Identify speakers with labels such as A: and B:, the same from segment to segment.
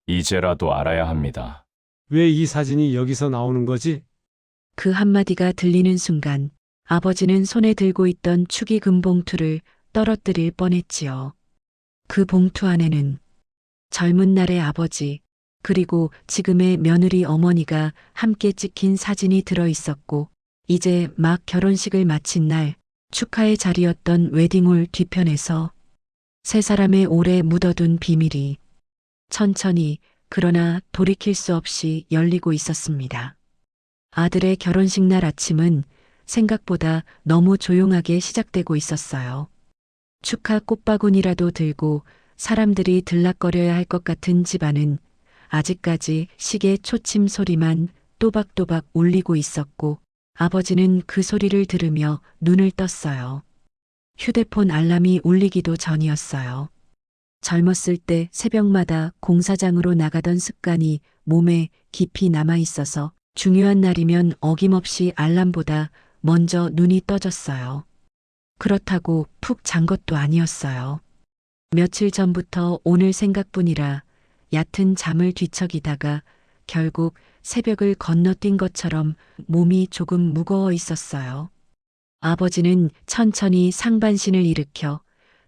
A: 이제라도 알아야 합니다.
B: 왜 이 사진이 여기서 나오는 거지?
C: 그 한마디가 들리는 순간 아버지는 손에 들고 있던 축의금 봉투를 떨어뜨릴 뻔했지요. 그 봉투 안에는 젊은 날의 아버지, 그리고 지금의 며느리 어머니가 함께 찍힌 사진이 들어 있었고, 이제 막 결혼식을 마친 날 축하의 자리였던 웨딩홀 뒤편에서 세 사람의 오래 묻어둔 비밀이 천천히 그러나 돌이킬 수 없이 열리고 있었습니다. 아들의 결혼식 날 아침은 생각보다 너무 조용하게 시작되고 있었어요. 축하 꽃바구니라도 들고 사람들이 들락거려야 할 것 같은 집안은 아직까지 시계 초침 소리만 또박또박 울리고 있었고, 아버지는 그 소리를 들으며 눈을 떴어요. 휴대폰 알람이 울리기도 전이었어요. 젊었을 때 새벽마다 공사장으로 나가던 습관이 몸에 깊이 남아 있어서 중요한 날이면 어김없이 알람보다 먼저 눈이 떠졌어요. 그렇다고 푹 잔 것도 아니었어요. 며칠 전부터 오늘 생각뿐이라 얕은 잠을 뒤척이다가 결국 새벽을 건너뛴 것처럼 몸이 조금 무거워 있었어요. 아버지는 천천히 상반신을 일으켜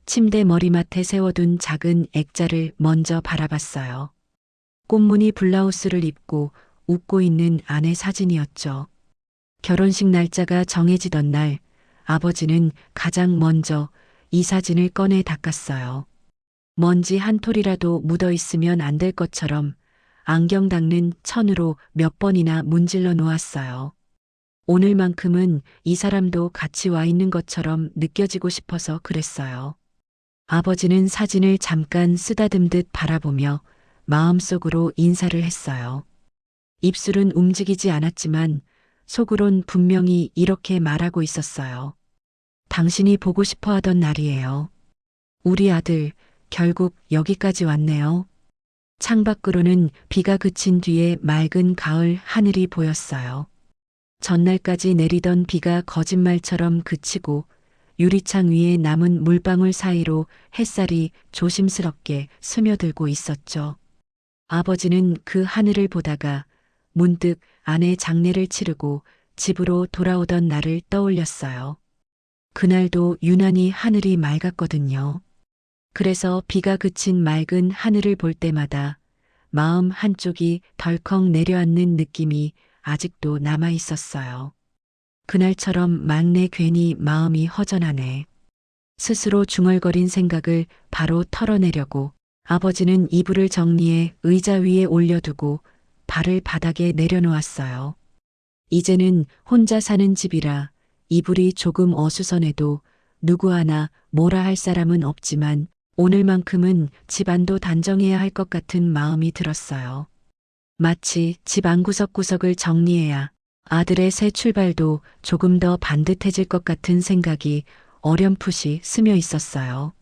C: 침대 머리맡에 세워둔 작은 액자를 먼저 바라봤어요. 꽃무늬 블라우스를 입고 웃고 있는 아내 사진이었죠. 결혼식 날짜가 정해지던 날 아버지는 가장 먼저 이 사진을 꺼내 닦았어요. 먼지 한 톨이라도 묻어 있으면 안 될 것처럼 안경 닦는 천으로 몇 번이나 문질러 놓았어요. 오늘만큼은 이 사람도 같이 와 있는 것처럼 느껴지고 싶어서 그랬어요. 아버지는 사진을 잠깐 쓰다듬듯 바라보며 마음속으로 인사를 했어요. 입술은 움직이지 않았지만 속으론 분명히 이렇게 말하고 있었어요. 당신이 보고 싶어 하던 날이에요. 우리 아들 결국 여기까지 왔네요. 창밖으로는 비가 그친 뒤에 맑은 가을 하늘이 보였어요. 전날까지 내리던 비가 거짓말처럼 그치고 유리창 위에 남은 물방울 사이로 햇살이 조심스럽게 스며들고 있었죠. 아버지는 그 하늘을 보다가 문득 아내 장례를 치르고 집으로 돌아오던 날을 떠올렸어요. 그날도 유난히 하늘이 맑았거든요. 그래서 비가 그친 맑은 하늘을 볼 때마다 마음 한쪽이 덜컥 내려앉는 느낌이 아직도 남아 있었어요. 그날처럼 막내 괜히 마음이 허전하네. 스스로 중얼거린 생각을 바로 털어내려고 아버지는 이불을 정리해 의자 위에 올려두고 발을 바닥에 내려놓았어요. 이제는 혼자 사는 집이라 이불이 조금 어수선해도 누구 하나 뭐라 할 사람은 없지만 오늘만큼은 집안도 단정해야 할 것 같은 마음이 들었어요. 마치 집 안구석구석을 정리해야 아들의 새 출발도 조금 더 반듯해질 것 같은 생각이 어렴풋이 스며 있었어요.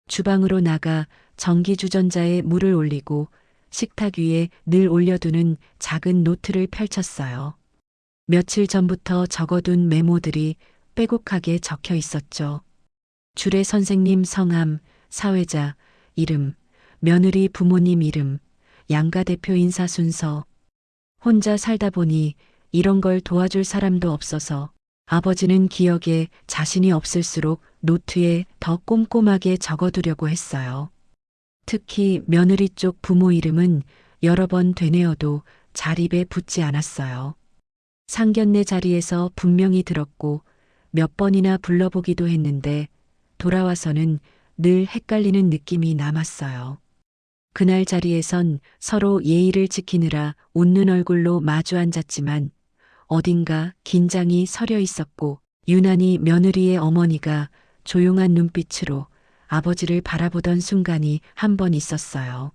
C: 주방으로 나가 전기주전자에 물을 올리고 식탁 위에 늘 올려두는 작은 노트를 펼쳤어요. 며칠 전부터 적어둔 메모들이 빼곡하게 적혀 있었죠. 주례 선생님 성함, 사회자, 이름, 며느리 부모님 이름, 양가 대표 인사 순서. 혼자 살다 보니 이런 걸 도와줄 사람도 없어서 아버지는 기억에 자신이 없을수록 노트에 더 꼼꼼하게 적어두려고 했어요. 특히 며느리 쪽 부모 이름은 여러 번 되뇌어도 자립에 붙지 않았어요. 상견례 자리에서 분명히 들었고 몇 번이나 불러보기도 했는데 돌아와서는 늘 헷갈리는 느낌이 남았어요. 그날 자리에선 서로 예의를 지키느라 웃는 얼굴로 마주 앉았지만 어딘가 긴장이 서려 있었고 유난히 며느리의 어머니가 조용한 눈빛으로 아버지를 바라보던 순간이 한 번 있었어요.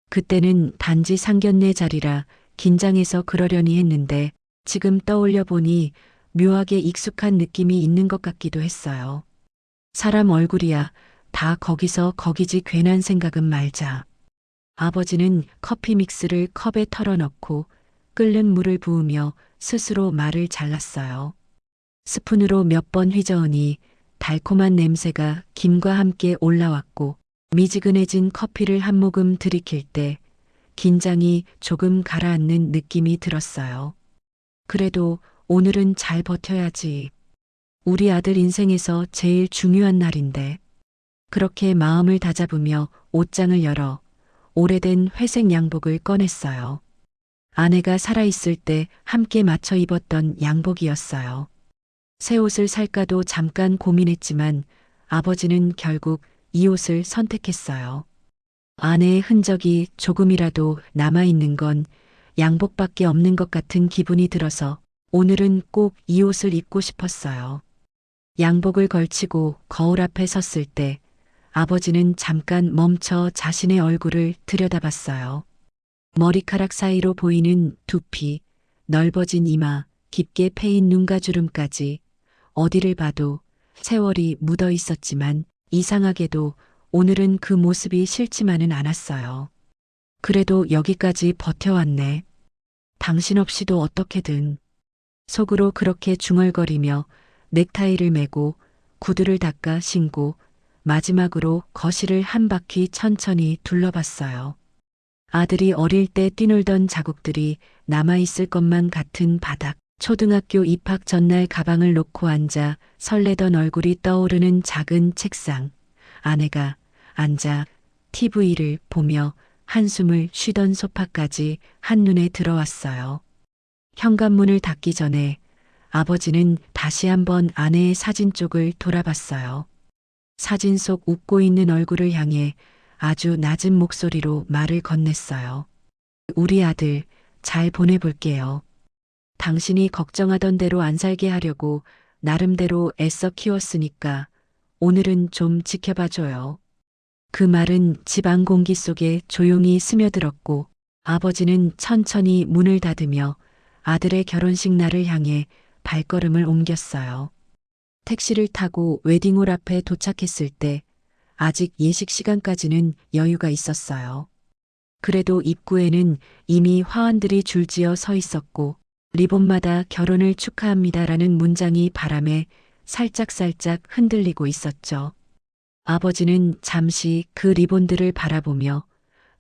C: 그때는 단지 상견례 자리라 긴장해서 그러려니 했는데 지금 떠올려 보니 묘하게 익숙한 느낌이 있는 것 같기도 했어요. 사람 얼굴이야 다 거기서 거기지 괜한 생각은 말자. 아버지는 커피 믹스를 컵에 털어넣고 끓는 물을 부으며 스스로 말을 잘랐어요. 스푼으로 몇 번 휘저으니 달콤한 냄새가 김과 함께 올라왔고 미지근해진 커피를 한 모금 들이킬 때 긴장이 조금 가라앉는 느낌이 들었어요. 그래도 오늘은 잘 버텨야지. 우리 아들 인생에서 제일 중요한 날인데. 그렇게 마음을 다잡으며 옷장을 열어 오래된 회색 양복을 꺼냈어요. 아내가 살아있을 때 함께 맞춰 입었던 양복이었어요. 새 옷을 살까도 잠깐 고민했지만 아버지는 결국 이 옷을 선택했어요. 아내의 흔적이 조금이라도 남아있는 건 양복밖에 없는 것 같은 기분이 들어서 오늘은 꼭 이 옷을 입고 싶었어요. 양복을 걸치고 거울 앞에 섰을 때 아버지는 잠깐 멈춰 자신의 얼굴을 들여다봤어요. 머리카락 사이로 보이는 두피, 넓어진 이마, 깊게 패인 눈가주름까지 어디를 봐도 세월이 묻어 있었지만 이상하게도 오늘은 그 모습이 싫지만은 않았어요. 그래도 여기까지 버텨왔네. 당신 없이도 어떻게든. 속으로 그렇게 중얼거리며 넥타이를 매고 구두를 닦아 신고 마지막으로 거실을 한 바퀴 천천히 둘러봤어요. 아들이 어릴 때 뛰놀던 자국들이 남아있을 것만 같은 바닥, 초등학교 입학 전날 가방을 놓고 앉아 설레던 얼굴이 떠오르는 작은 책상, 아내가 앉아 TV를 보며 한숨을 쉬던 소파까지 한눈에 들어왔어요. 현관문을 닫기 전에 아버지는 다시 한번 아내의 사진 쪽을 돌아봤어요. 사진 속 웃고 있는 얼굴을 향해 아주 낮은 목소리로 말을 건넸어요. 우리 아들 잘 보내볼게요. 당신이 걱정하던 대로 안 살게 하려고 나름대로 애써 키웠으니까 오늘은 좀 지켜봐줘요. 그 말은 집안 공기 속에 조용히 스며들었고 아버지는 천천히 문을 닫으며 아들의 결혼식 날을 향해 발걸음을 옮겼어요. 택시를 타고 웨딩홀 앞에 도착했을 때 아직 예식 시간까지는 여유가 있었어요. 그래도 입구에는 이미 화환들이 줄지어 서 있었고 리본마다 결혼을 축하합니다라는 문장이 바람에 살짝살짝 흔들리고 있었죠. 아버지는 잠시 그 리본들을 바라보며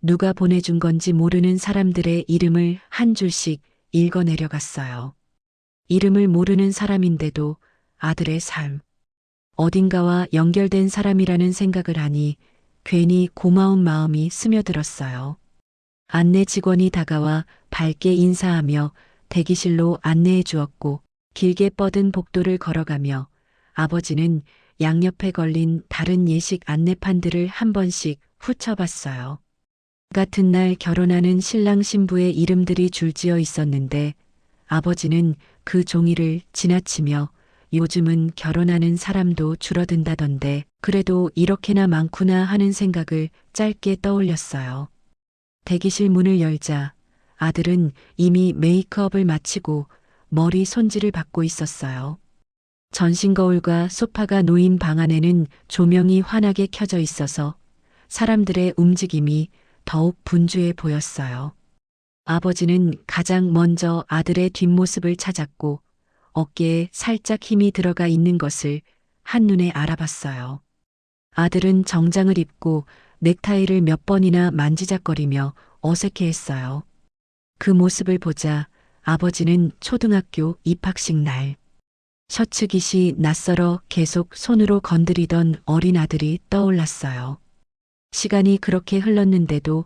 C: 누가 보내준 건지 모르는 사람들의 이름을 한 줄씩 읽어내려갔어요. 이름을 모르는 사람인데도 아들의 삶, 어딘가와 연결된 사람이라는 생각을 하니 괜히 고마운 마음이 스며들었어요. 안내 직원이 다가와 밝게 인사하며 대기실로 안내해 주었고 길게 뻗은 복도를 걸어가며 아버지는 양옆에 걸린 다른 예식 안내판들을 한 번씩 훑어봤어요. 같은 날 결혼하는 신랑 신부의 이름들이 줄지어 있었는데 아버지는 그 종이를 지나치며 요즘은 결혼하는 사람도 줄어든다던데 그래도 이렇게나 많구나 하는 생각을 짧게 떠올렸어요. 대기실 문을 열자 아들은 이미 메이크업을 마치고 머리 손질을 받고 있었어요. 전신 거울과 소파가 놓인 방 안에는 조명이 환하게 켜져 있어서 사람들의 움직임이 더욱 분주해 보였어요. 아버지는 가장 먼저 아들의 뒷모습을 찾았고 어깨에 살짝 힘이 들어가 있는 것을 한눈에 알아봤어요. 아들은 정장을 입고 넥타이를 몇 번이나 만지작거리며 어색해했어요. 그 모습을 보자 아버지는 초등학교 입학식 날 셔츠 깃이 낯설어 계속 손으로 건드리던 어린 아들이 떠올랐어요. 시간이 그렇게 흘렀는데도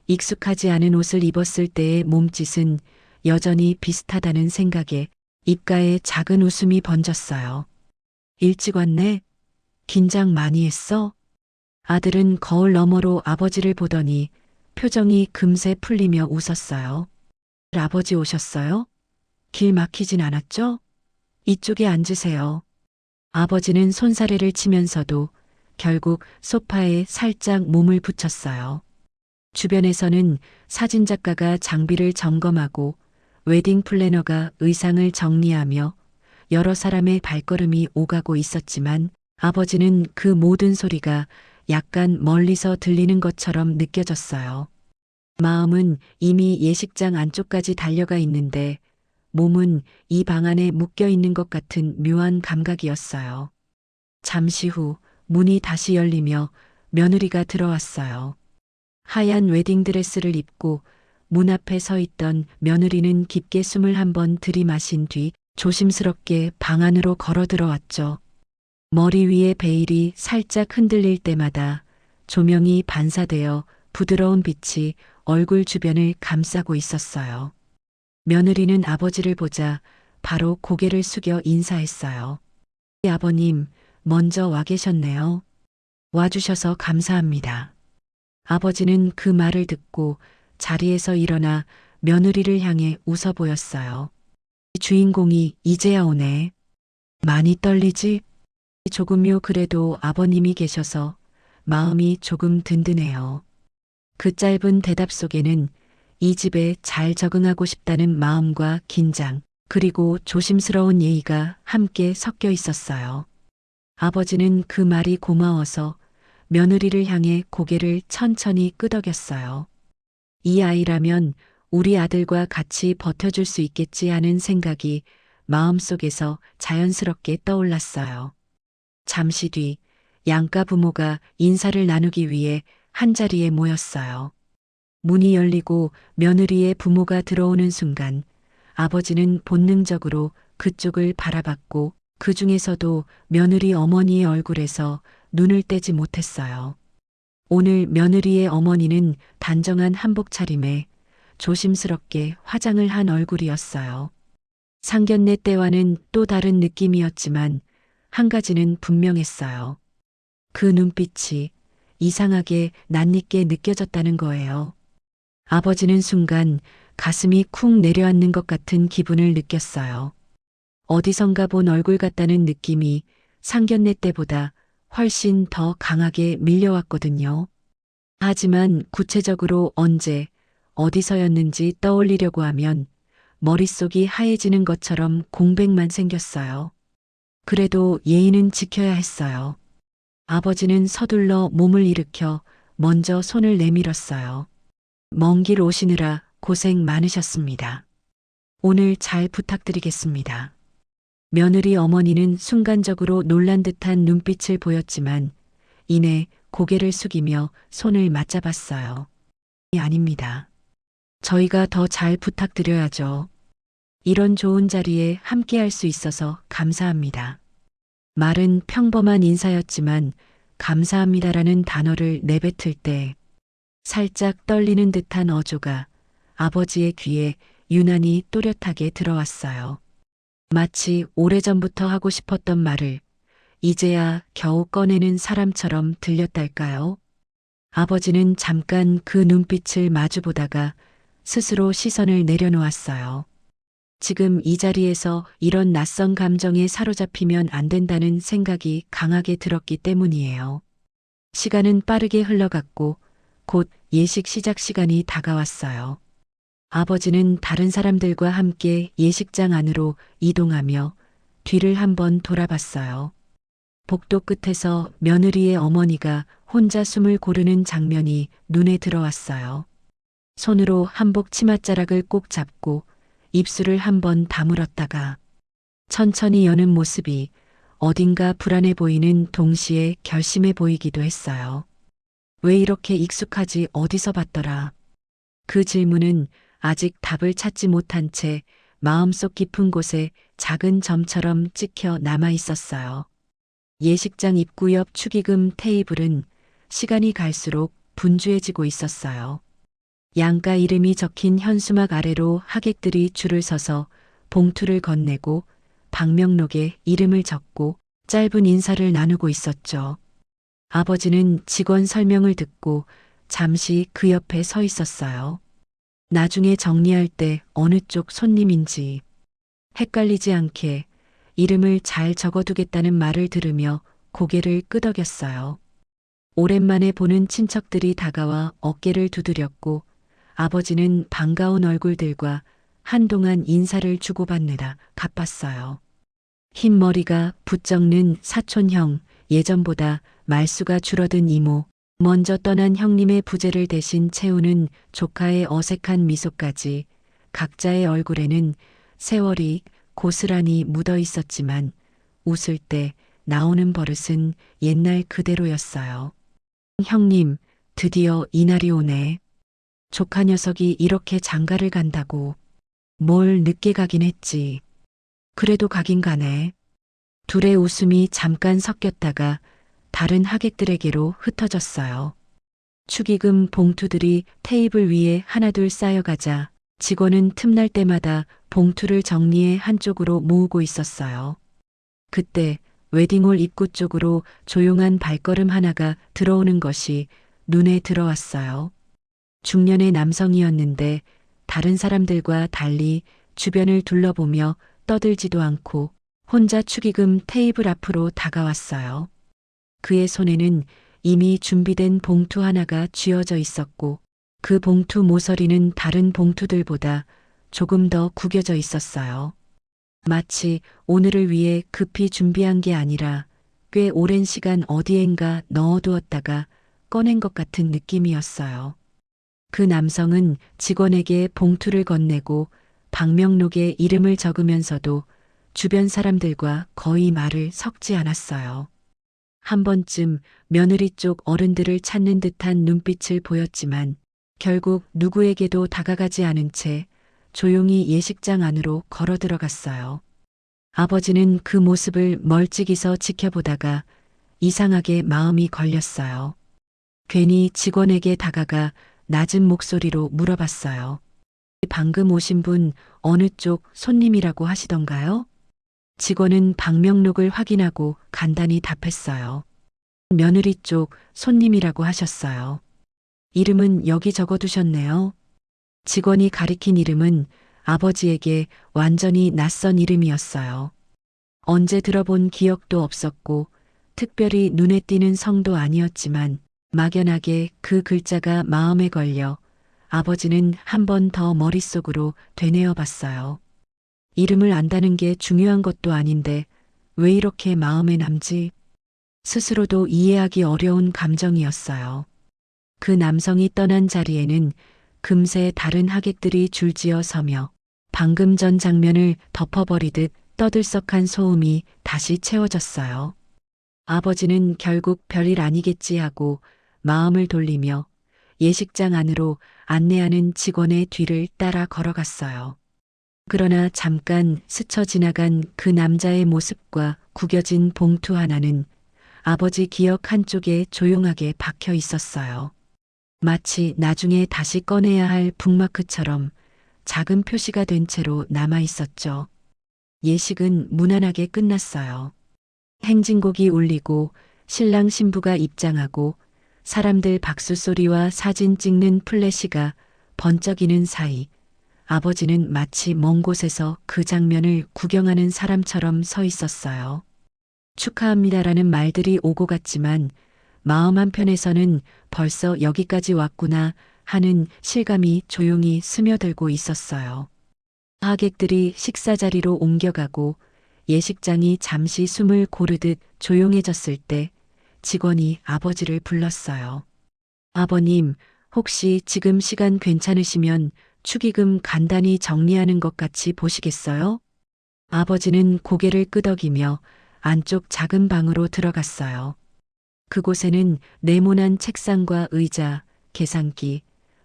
C: 익숙하지 않은 옷을 입었을 때의 몸짓은 여전히 비슷하다는 생각에 입가에 작은 웃음이 번졌어요. 일찍 왔네? 긴장 많이 했어? 아들은 거울 너머로 아버지를 보더니 표정이 금세 풀리며 웃었어요. 아버지 오셨어요? 길 막히진 않았죠? 이쪽에 앉으세요. 아버지는 손사래를 치면서도 결국 소파에 살짝 몸을 붙였어요. 주변에서는 사진작가가 장비를 점검하고 웨딩 플래너가 의상을 정리하며 여러 사람의 발걸음이 오가고 있었지만 아버지는 그 모든 소리가 약간 멀리서 들리는 것처럼 느껴졌어요. 마음은 이미 예식장 안쪽까지 달려가 있는데 몸은 이 방 안에 묶여 있는 것 같은 묘한 감각이었어요. 잠시 후 문이 다시 열리며 며느리가 들어왔어요. 하얀 웨딩드레스를 입고 문 앞에 서 있던 며느리는 깊게 숨을 한번 들이마신 뒤 조심스럽게 방 안으로 걸어 들어왔죠. 머리 위에 베일이 살짝 흔들릴 때마다 조명이 반사되어 부드러운 빛이 얼굴 주변을 감싸고 있었어요. 며느리는 아버지를 보자 바로 고개를 숙여 인사했어요. 아버님, 먼저 와 계셨네요. 와주셔서 감사합니다. 아버지는 그 말을 듣고 자리에서 일어나 며느리를 향해 웃어 보였어요. 주인공이 이제야 오네. 많이 떨리지? 조금요. 그래도 아버님이 계셔서 마음이 조금 든든해요. 그 짧은 대답 속에는 이 집에 잘 적응하고 싶다는 마음과 긴장, 그리고 조심스러운 예의가 함께 섞여 있었어요. 아버지는 그 말이 고마워서 며느리를 향해 고개를 천천히 끄덕였어요. 이 아이라면 우리 아들과 같이 버텨줄 수 있겠지 하는 생각이 마음속에서 자연스럽게 떠올랐어요. 잠시 뒤 양가 부모가 인사를 나누기 위해 한자리에 모였어요. 문이 열리고 며느리의 부모가 들어오는 순간 아버지는 본능적으로 그쪽을 바라봤고 그 중에서도 며느리 어머니의 얼굴에서 눈을 떼지 못했어요. 오늘 며느리의 어머니는 단정한 한복 차림에 조심스럽게 화장을 한 얼굴이었어요. 상견례 때와는 또 다른 느낌이었지만 한 가지는 분명했어요. 그 눈빛이 이상하게 낯익게 느껴졌다는 거예요. 아버지는 순간 가슴이 쿵 내려앉는 것 같은 기분을 느꼈어요. 어디선가 본 얼굴 같다는 느낌이 상견례 때보다 훨씬 더 강하게 밀려왔거든요. 하지만 구체적으로 언제, 어디서였는지 떠올리려고 하면 머릿속이 하얘지는 것처럼 공백만 생겼어요. 그래도 예의는 지켜야 했어요. 아버지는 서둘러 몸을 일으켜 먼저 손을 내밀었어요. 먼 길 오시느라 고생 많으셨습니다. 오늘 잘 부탁드리겠습니다. 며느리 어머니는 순간적으로 놀란 듯한 눈빛을 보였지만 이내 고개를 숙이며 손을 맞잡았어요. 아닙니다. 저희가 더 잘 부탁드려야죠. 이런 좋은 자리에 함께 할 수 있어서 감사합니다. 말은 평범한 인사였지만 감사합니다라는 단어를 내뱉을 때 살짝 떨리는 듯한 어조가 아버지의 귀에 유난히 또렷하게 들어왔어요. 마치 오래전부터 하고 싶었던 말을 이제야 겨우 꺼내는 사람처럼 들렸달까요? 아버지는 잠깐 그 눈빛을 마주보다가 스스로 시선을 내려놓았어요. 지금 이 자리에서 이런 낯선 감정에 사로잡히면 안 된다는 생각이 강하게 들었기 때문이에요. 시간은 빠르게 흘러갔고 곧 예식 시작 시간이 다가왔어요. 아버지는 다른 사람들과 함께 예식장 안으로 이동하며 뒤를 한번 돌아봤어요. 복도 끝에서 며느리의 어머니가 혼자 숨을 고르는 장면이 눈에 들어왔어요. 손으로 한복 치맛자락을 꼭 잡고 입술을 한번 다물었다가 천천히 여는 모습이 어딘가 불안해 보이는 동시에 결심해 보이기도 했어요. 왜 이렇게 익숙하지 어디서 봤더라. 그 질문은 아직 답을 찾지 못한 채 마음속 깊은 곳에 작은 점처럼 찍혀 남아 있었어요. 예식장 입구 옆 축의금 테이블은 시간이 갈수록 분주해지고 있었어요. 양가 이름이 적힌 현수막 아래로 하객들이 줄을 서서 봉투를 건네고 방명록에 이름을 적고 짧은 인사를 나누고 있었죠. 아버지는 직원 설명을 듣고 잠시 그 옆에 서 있었어요. 나중에 정리할 때 어느 쪽 손님인지 헷갈리지 않게 이름을 잘 적어두겠다는 말을 들으며 고개를 끄덕였어요. 오랜만에 보는 친척들이 다가와 어깨를 두드렸고 아버지는 반가운 얼굴들과 한동안 인사를 주고받느라 바빴어요. 흰 머리가 부쩍는 사촌형, 예전보다 말수가 줄어든 이모, 먼저 떠난 형님의 부재를 대신 채우는 조카의 어색한 미소까지 각자의 얼굴에는 세월이 고스란히 묻어 있었지만 웃을 때 나오는 버릇은 옛날 그대로였어요. 형님, 드디어 이날이 오네. 조카 녀석이 이렇게 장가를 간다고. 뭘 늦게 가긴 했지. 그래도 가긴 가네. 둘의 웃음이 잠깐 섞였다가 다른 하객들에게로 흩어졌어요. 축의금 봉투들이 테이블 위에 하나둘 쌓여가자 직원은 틈날 때마다 봉투를 정리해 한쪽으로 모으고 있었어요. 그때 웨딩홀 입구 쪽으로 조용한 발걸음 하나가 들어오는 것이 눈에 들어왔어요. 중년의 남성이었는데 다른 사람들과 달리 주변을 둘러보며 떠들지도 않고 혼자 축의금 테이블 앞으로 다가왔어요. 그의 손에는 이미 준비된 봉투 하나가 쥐어져 있었고 그 봉투 모서리는 다른 봉투들보다 조금 더 구겨져 있었어요. 마치 오늘을 위해 급히 준비한 게 아니라 꽤 오랜 시간 어디엔가 넣어두었다가 꺼낸 것 같은 느낌이었어요. 그 남성은 직원에게 봉투를 건네고 방명록에 이름을 적으면서도 주변 사람들과 거의 말을 섞지 않았어요. 한 번쯤 며느리 쪽 어른들을 찾는 듯한 눈빛을 보였지만 결국 누구에게도 다가가지 않은 채 조용히 예식장 안으로 걸어 들어갔어요. 아버지는 그 모습을 멀찍이서 지켜보다가 이상하게 마음이 걸렸어요. 괜히 직원에게 다가가 낮은 목소리로 물어봤어요. 방금 오신 분 어느 쪽 손님이라고 하시던가요? 직원은 방명록을 확인하고 간단히 답했어요. 며느리 쪽 손님이라고 하셨어요. 이름은 여기 적어두셨네요. 직원이 가리킨 이름은 아버지에게 완전히 낯선 이름이었어요. 언제 들어본 기억도 없었고 특별히 눈에 띄는 성도 아니었지만 막연하게 그 글자가 마음에 걸려 아버지는 한 번 더 머릿속으로 되뇌어 봤어요. 이름을 안다는 게 중요한 것도 아닌데 왜 이렇게 마음에 남지? 스스로도 이해하기 어려운 감정이었어요. 그 남성이 떠난 자리에는 금세 다른 하객들이 줄지어 서며 방금 전 장면을 덮어버리듯 떠들썩한 소음이 다시 채워졌어요. 아버지는 결국 별일 아니겠지 하고 마음을 돌리며 예식장 안으로 안내하는 직원의 뒤를 따라 걸어갔어요. 그러나 잠깐 스쳐 지나간 그 남자의 모습과 구겨진 봉투 하나는 아버지 기억 한쪽에 조용하게 박혀 있었어요. 마치 나중에 다시 꺼내야 할 북마크처럼 작은 표시가 된 채로 남아 있었죠. 예식은 무난하게 끝났어요. 행진곡이 울리고 신랑 신부가 입장하고 사람들 박수 소리와 사진 찍는 플래시가 번쩍이는 사이 아버지는 마치 먼 곳에서 그 장면을 구경하는 사람처럼 서 있었어요. 축하합니다라는 말들이 오고 갔지만 마음 한편에서는 벌써 여기까지 왔구나 하는 실감이 조용히 스며들고 있었어요. 하객들이 식사 자리로 옮겨가고 예식장이 잠시 숨을 고르듯 조용해졌을 때 직원이 아버지를 불렀어요. 아버님, 혹시 지금 시간 괜찮으시면 축의금 간단히 정리하는 것 같이 보시겠어요? 아버지는 고개를 끄덕이며 안쪽 작은 방으로 들어갔어요. 그곳에는 네모난 책상과 의자, 계산기,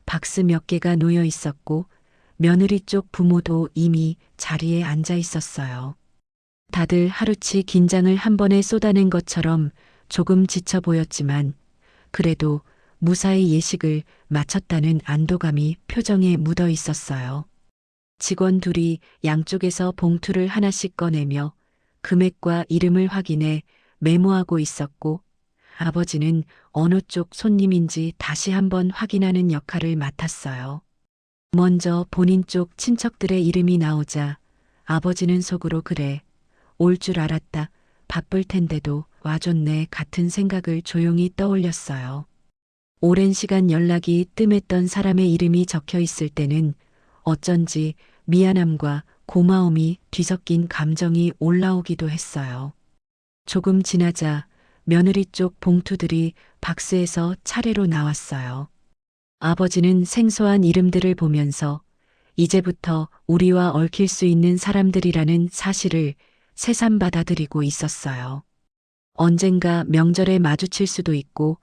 C: 박스 몇 개가 놓여 있었고 며느리 쪽 부모도 이미 자리에 앉아 있었어요. 다들 하루치 긴장을 한 번에 쏟아낸 것처럼 조금 지쳐 보였지만 그래도 무사히 예식을 마쳤다는 안도감이 표정에 묻어 있었어요. 직원 둘이 양쪽에서 봉투를 하나씩 꺼내며 금액과 이름을 확인해 메모하고 있었고 아버지는 어느 쪽 손님인지 다시 한번 확인하는 역할을 맡았어요. 먼저 본인 쪽 친척들의 이름이 나오자 아버지는 속으로 그래, 올 줄 알았다, 바쁠 텐데도 와줬네 같은 생각을 조용히 떠올렸어요. 오랜 시간 연락이 뜸했던 사람의 이름이 적혀 있을 때는 어쩐지 미안함과 고마움이 뒤섞인 감정이 올라오기도 했어요. 조금 지나자 며느리 쪽 봉투들이 박스에서 차례로 나왔어요. 아버지는 생소한 이름들을 보면서 이제부터 우리와 얽힐 수 있는 사람들이라는 사실을 새삼 받아들이고 있었어요. 언젠가 명절에 마주칠 수도 있고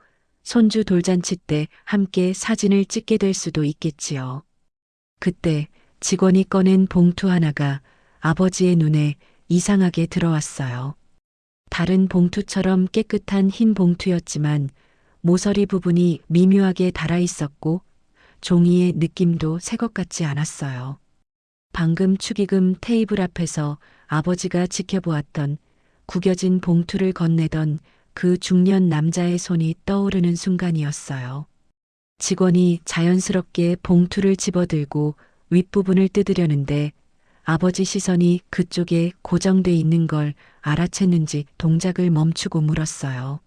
C: 손주 돌잔치 때 함께 사진을 찍게 될 수도 있겠지요. 그때 직원이 꺼낸 봉투 하나가 아버지의 눈에 이상하게 들어왔어요. 다른 봉투처럼 깨끗한 흰 봉투였지만 모서리 부분이 미묘하게 달아 있었고 종이의 느낌도 새 것 같지 않았어요. 방금 축의금 테이블 앞에서 아버지가 지켜보았던 구겨진 봉투를 건네던 그 중년 남자의 손이 떠오르는 순간이었어요. 직원이 자연스럽게 봉투를 집어들고 윗부분을 뜯으려는데 아버지 시선이 그쪽에 고정돼 있는 걸 알아챘는지 동작을 멈추고 물었어요.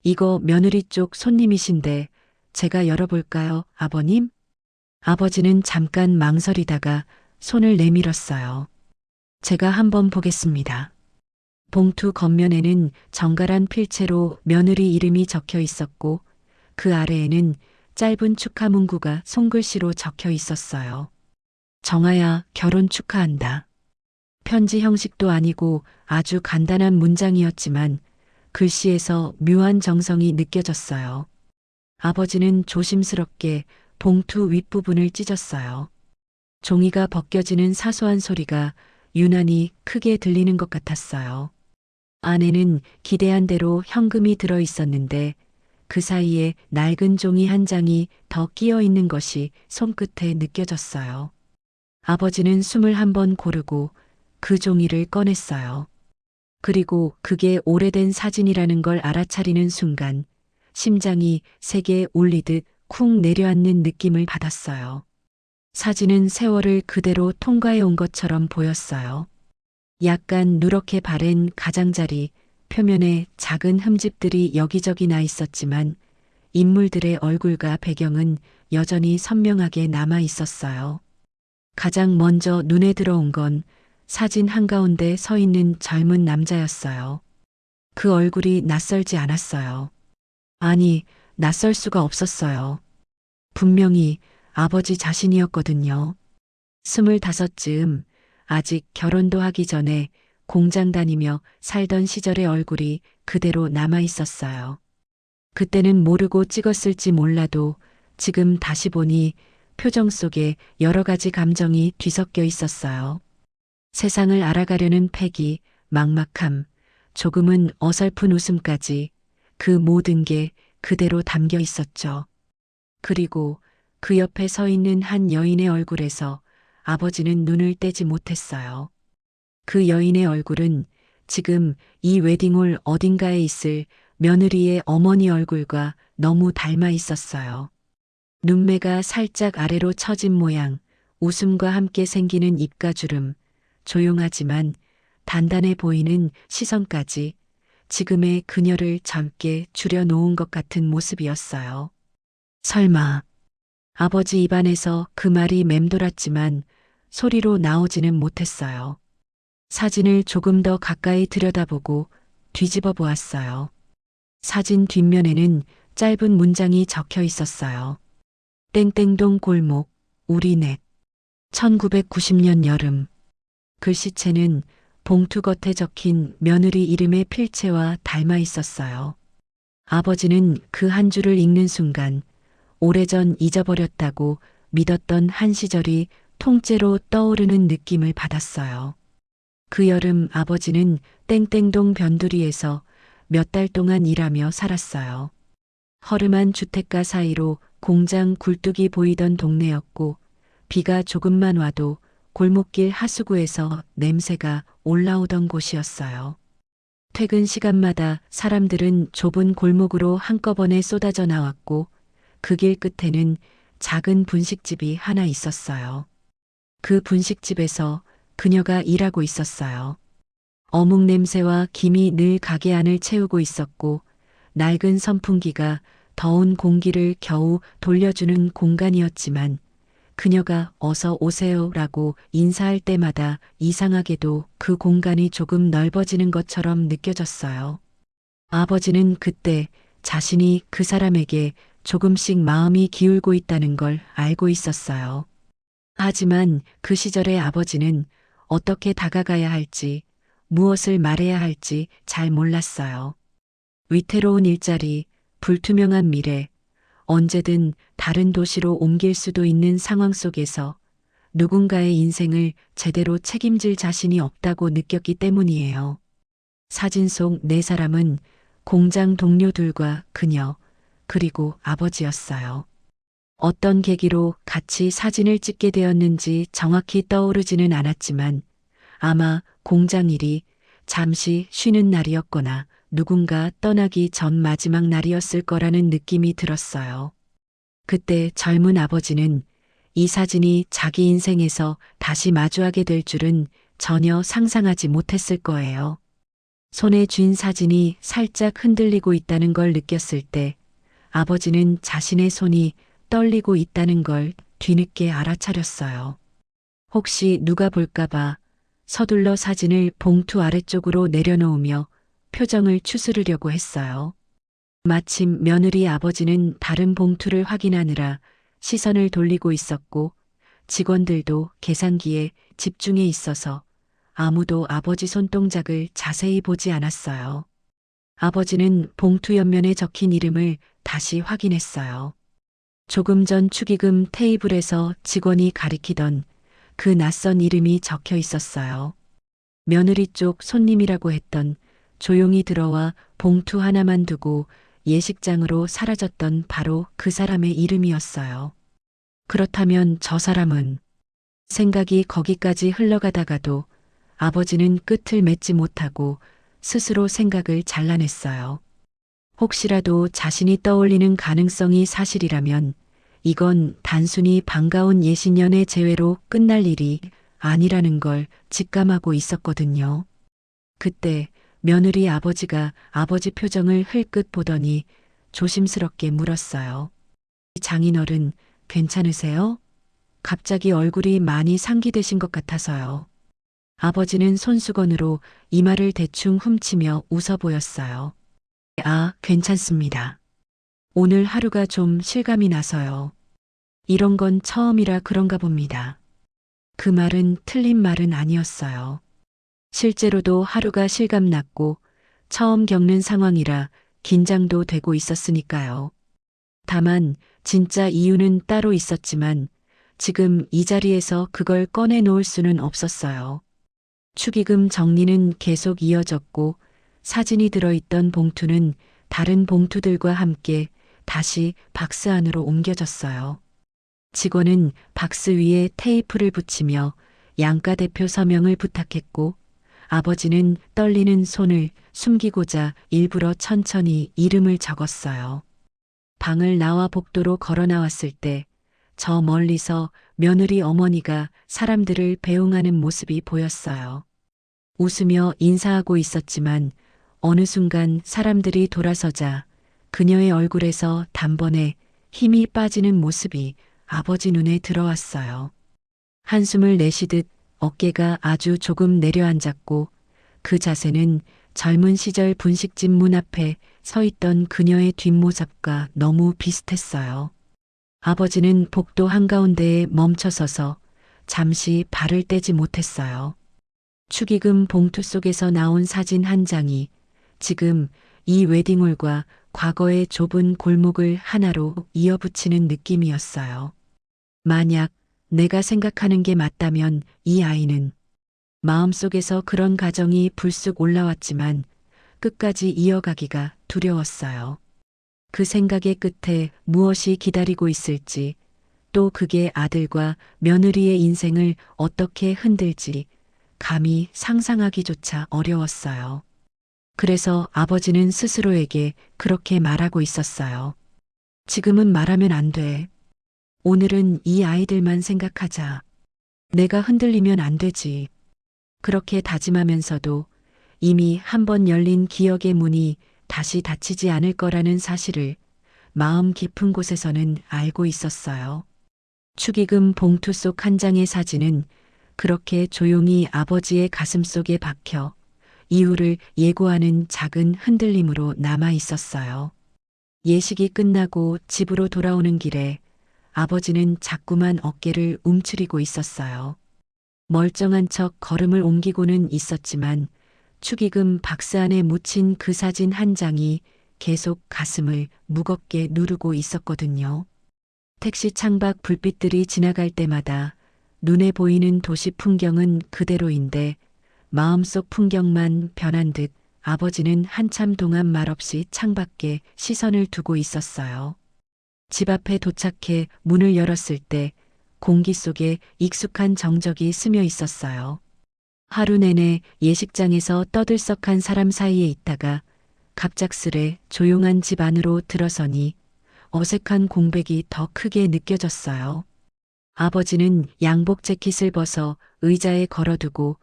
C: 이거 며느리 쪽 손님이신데 제가 열어볼까요, 아버님? 아버지는 잠깐 망설이다가 손을 내밀었어요. 제가 한번 보겠습니다. 봉투 겉면에는 정갈한 필체로 며느리 이름이 적혀 있었고 그 아래에는 짧은 축하 문구가 손글씨로 적혀 있었어요. 정아야, 결혼 축하한다. 편지 형식도 아니고 아주 간단한 문장이었지만 글씨에서 묘한 정성이 느껴졌어요. 아버지는 조심스럽게 봉투 윗부분을 찢었어요. 종이가 벗겨지는 사소한 소리가 유난히 크게 들리는 것 같았어요. 안에는 기대한 대로 현금이 들어 있었는데 그 사이에 낡은 종이 한 장이 더 끼어 있는 것이 손끝에 느껴졌어요. 아버지는 숨을 한번 고르고 그 종이를 꺼냈어요. 그리고 그게 오래된 사진이라는 걸 알아차리는 순간 심장이 세게 울리듯 쿵 내려앉는 느낌을 받았어요. 사진은 세월을 그대로 통과해 온 것처럼 보였어요. 약간 누렇게 바랜 가장자리, 표면에 작은 흠집들이 여기저기 나 있었지만 인물들의 얼굴과 배경은 여전히 선명하게 남아 있었어요. 가장 먼저 눈에 들어온 건 사진 한가운데 서 있는 젊은 남자였어요. 그 얼굴이 낯설지 않았어요. 아니, 낯설 수가 없었어요. 분명히 아버지 자신이었거든요. 25쯤 아직 결혼도 하기 전에 공장 다니며 살던 시절의 얼굴이 그대로 남아 있었어요. 그때는 모르고 찍었을지 몰라도 지금 다시 보니 표정 속에 여러 가지 감정이 뒤섞여 있었어요. 세상을 알아가려는 패기, 막막함, 조금은 어설픈 웃음까지 그 모든 게 그대로 담겨 있었죠. 그리고 그 옆에 서 있는 한 여인의 얼굴에서 아버지는 눈을 떼지 못했어요. 그 여인의 얼굴은 지금 이 웨딩홀 어딘가에 있을 며느리의 어머니 얼굴과 너무 닮아 있었어요. 눈매가 살짝 아래로 처진 모양, 웃음과 함께 생기는 입가주름, 조용하지만 단단해 보이는 시선까지 지금의 그녀를 젊게 줄여놓은 것 같은 모습이었어요. 설마, 아버지 입안에서 그 말이 맴돌았지만 소리로 나오지는 못했어요. 사진을 조금 더 가까이 들여다보고 뒤집어 보았어요. 사진 뒷면에는 짧은 문장이 적혀 있었어요. 땡땡동 골목, 우리넷. 1990년 여름. 글씨체는 봉투 겉에 적힌 며느리 이름의 필체와 닮아 있었어요. 아버지는 그 한 줄을 읽는 순간 오래전 잊어버렸다고 믿었던 한 시절이 통째로 떠오르는 느낌을 받았어요. 그 여름 아버지는 땡땡동 변두리에서 몇 달 동안 일하며 살았어요. 허름한 주택가 사이로 공장 굴뚝이 보이던 동네였고 비가 조금만 와도 골목길 하수구에서 냄새가 올라오던 곳이었어요. 퇴근 시간마다 사람들은 좁은 골목으로 한꺼번에 쏟아져 나왔고 그 길 끝에는 작은 분식집이 하나 있었어요. 그 분식집에서 그녀가 일하고 있었어요. 어묵 냄새와 김이 늘 가게 안을 채우고 있었고 낡은 선풍기가 더운 공기를 겨우 돌려주는 공간이었지만 그녀가 어서 오세요라고 인사할 때마다 이상하게도 그 공간이 조금 넓어지는 것처럼 느껴졌어요. 아버지는 그때 자신이 그 사람에게 조금씩 마음이 기울고 있다는 걸 알고 있었어요. 하지만 그 시절의 아버지는 어떻게 다가가야 할지, 무엇을 말해야 할지 잘 몰랐어요. 위태로운 일자리, 불투명한 미래, 언제든 다른 도시로 옮길 수도 있는 상황 속에서 누군가의 인생을 제대로 책임질 자신이 없다고 느꼈기 때문이에요. 사진 속 네 사람은 공장 동료들과 그녀, 그리고 아버지였어요. 어떤 계기로 같이 사진을 찍게 되었는지 정확히 떠오르지는 않았지만 아마 공장 일이 잠시 쉬는 날이었거나 누군가 떠나기 전 마지막 날이었을 거라는 느낌이 들었어요. 그때 젊은 아버지는 이 사진이 자기 인생에서 다시 마주하게 될 줄은 전혀 상상하지 못했을 거예요. 손에 쥔 사진이 살짝 흔들리고 있다는 걸 느꼈을 때 아버지는 자신의 손이 떨리고 있다는 걸 뒤늦게 알아차렸어요. 혹시 누가 볼까봐 서둘러 사진을 봉투 아래쪽으로 내려놓으며 표정을 추스르려고 했어요. 마침 며느리 아버지는 다른 봉투를 확인하느라 시선을 돌리고 있었고 직원들도 계산기에 집중해 있어서 아무도 아버지 손동작을 자세히 보지 않았어요. 아버지는 봉투 옆면에 적힌 이름을 다시 확인했어요. 조금 전 축의금 테이블에서 직원이 가리키던 그 낯선 이름이 적혀 있었어요. 며느리 쪽 손님이라고 했던 조용히 들어와 봉투 하나만 두고 예식장으로 사라졌던 바로 그 사람의 이름이었어요. 그렇다면 저 사람은 생각이 거기까지 흘러가다가도 아버지는 끝을 맺지 못하고 스스로 생각을 잘라냈어요. 혹시라도 자신이 떠올리는 가능성이 사실이라면 이건 단순히 반가운 예신년의 재회로 끝날 일이 아니라는 걸 직감하고 있었거든요. 그때 며느리 아버지가 아버지 표정을 흘끗 보더니 조심스럽게 물었어요. 장인어른, 괜찮으세요? 갑자기 얼굴이 많이 상기되신 것 같아서요. 아버지는 손수건으로 이마를 대충 훔치며 웃어 보였어요. 아, 괜찮습니다. 오늘 하루가 좀 실감이 나서요. 이런 건 처음이라 그런가 봅니다. 그 말은 틀린 말은 아니었어요. 실제로도 하루가 실감났고 처음 겪는 상황이라 긴장도 되고 있었으니까요. 다만 진짜 이유는 따로 있었지만 지금 이 자리에서 그걸 꺼내놓을 수는 없었어요. 축의금 정리는 계속 이어졌고 사진이 들어있던 봉투는 다른 봉투들과 함께 다시 박스 안으로 옮겨졌어요. 직원은 박스 위에 테이프를 붙이며 양가 대표 서명을 부탁했고 아버지는 떨리는 손을 숨기고자 일부러 천천히 이름을 적었어요. 방을 나와 복도로 걸어 나왔을 때 저 멀리서 며느리 어머니가 사람들을 배웅하는 모습이 보였어요. 웃으며 인사하고 있었지만 어느 순간 사람들이 돌아서자 그녀의 얼굴에서 단번에 힘이 빠지는 모습이 아버지 눈에 들어왔어요. 한숨을 내쉬듯 어깨가 아주 조금 내려앉았고 그 자세는 젊은 시절 분식집 문 앞에 서 있던 그녀의 뒷모습과 너무 비슷했어요. 아버지는 복도 한가운데에 멈춰서서 잠시 발을 떼지 못했어요. 축의금 봉투 속에서 나온 사진 한 장이 지금 이 웨딩홀과 과거의 좁은 골목을 하나로 이어붙이는 느낌이었어요. 만약 내가 생각하는 게 맞다면 이 아이는 마음속에서 그런 가정이 불쑥 올라왔지만 끝까지 이어가기가 두려웠어요. 그 생각의 끝에 무엇이 기다리고 있을지, 또 그게 아들과 며느리의 인생을 어떻게 흔들지 감히 상상하기조차 어려웠어요. 그래서 아버지는 스스로에게 그렇게 말하고 있었어요. 지금은 말하면 안 돼. 오늘은 이 아이들만 생각하자. 내가 흔들리면 안 되지. 그렇게 다짐하면서도 이미 한 번 열린 기억의 문이 다시 닫히지 않을 거라는 사실을 마음 깊은 곳에서는 알고 있었어요. 축의금 봉투 속 한 장의 사진은 그렇게 조용히 아버지의 가슴 속에 박혀 이유를 예고하는 작은 흔들림으로 남아 있었어요. 예식이 끝나고 집으로 돌아오는 길에 아버지는 자꾸만 어깨를 움츠리고 있었어요. 멀쩡한 척 걸음을 옮기고는 있었지만 축의금 박스 안에 묻힌 그 사진 한 장이 계속 가슴을 무겁게 누르고 있었거든요. 택시 창밖 불빛들이 지나갈 때마다 눈에 보이는 도시 풍경은 그대로인데 마음속 풍경만 변한 듯 아버지는 한참 동안 말없이 창밖에 시선을 두고 있었어요. 집 앞에 도착해 문을 열었을 때 공기 속에 익숙한 정적이 스며 있었어요. 하루 내내 예식장에서 떠들썩한 사람 사이에 있다가 갑작스레 조용한 집 안으로 들어서니 어색한 공백이 더 크게 느껴졌어요. 아버지는 양복 재킷을 벗어 의자에 걸어두고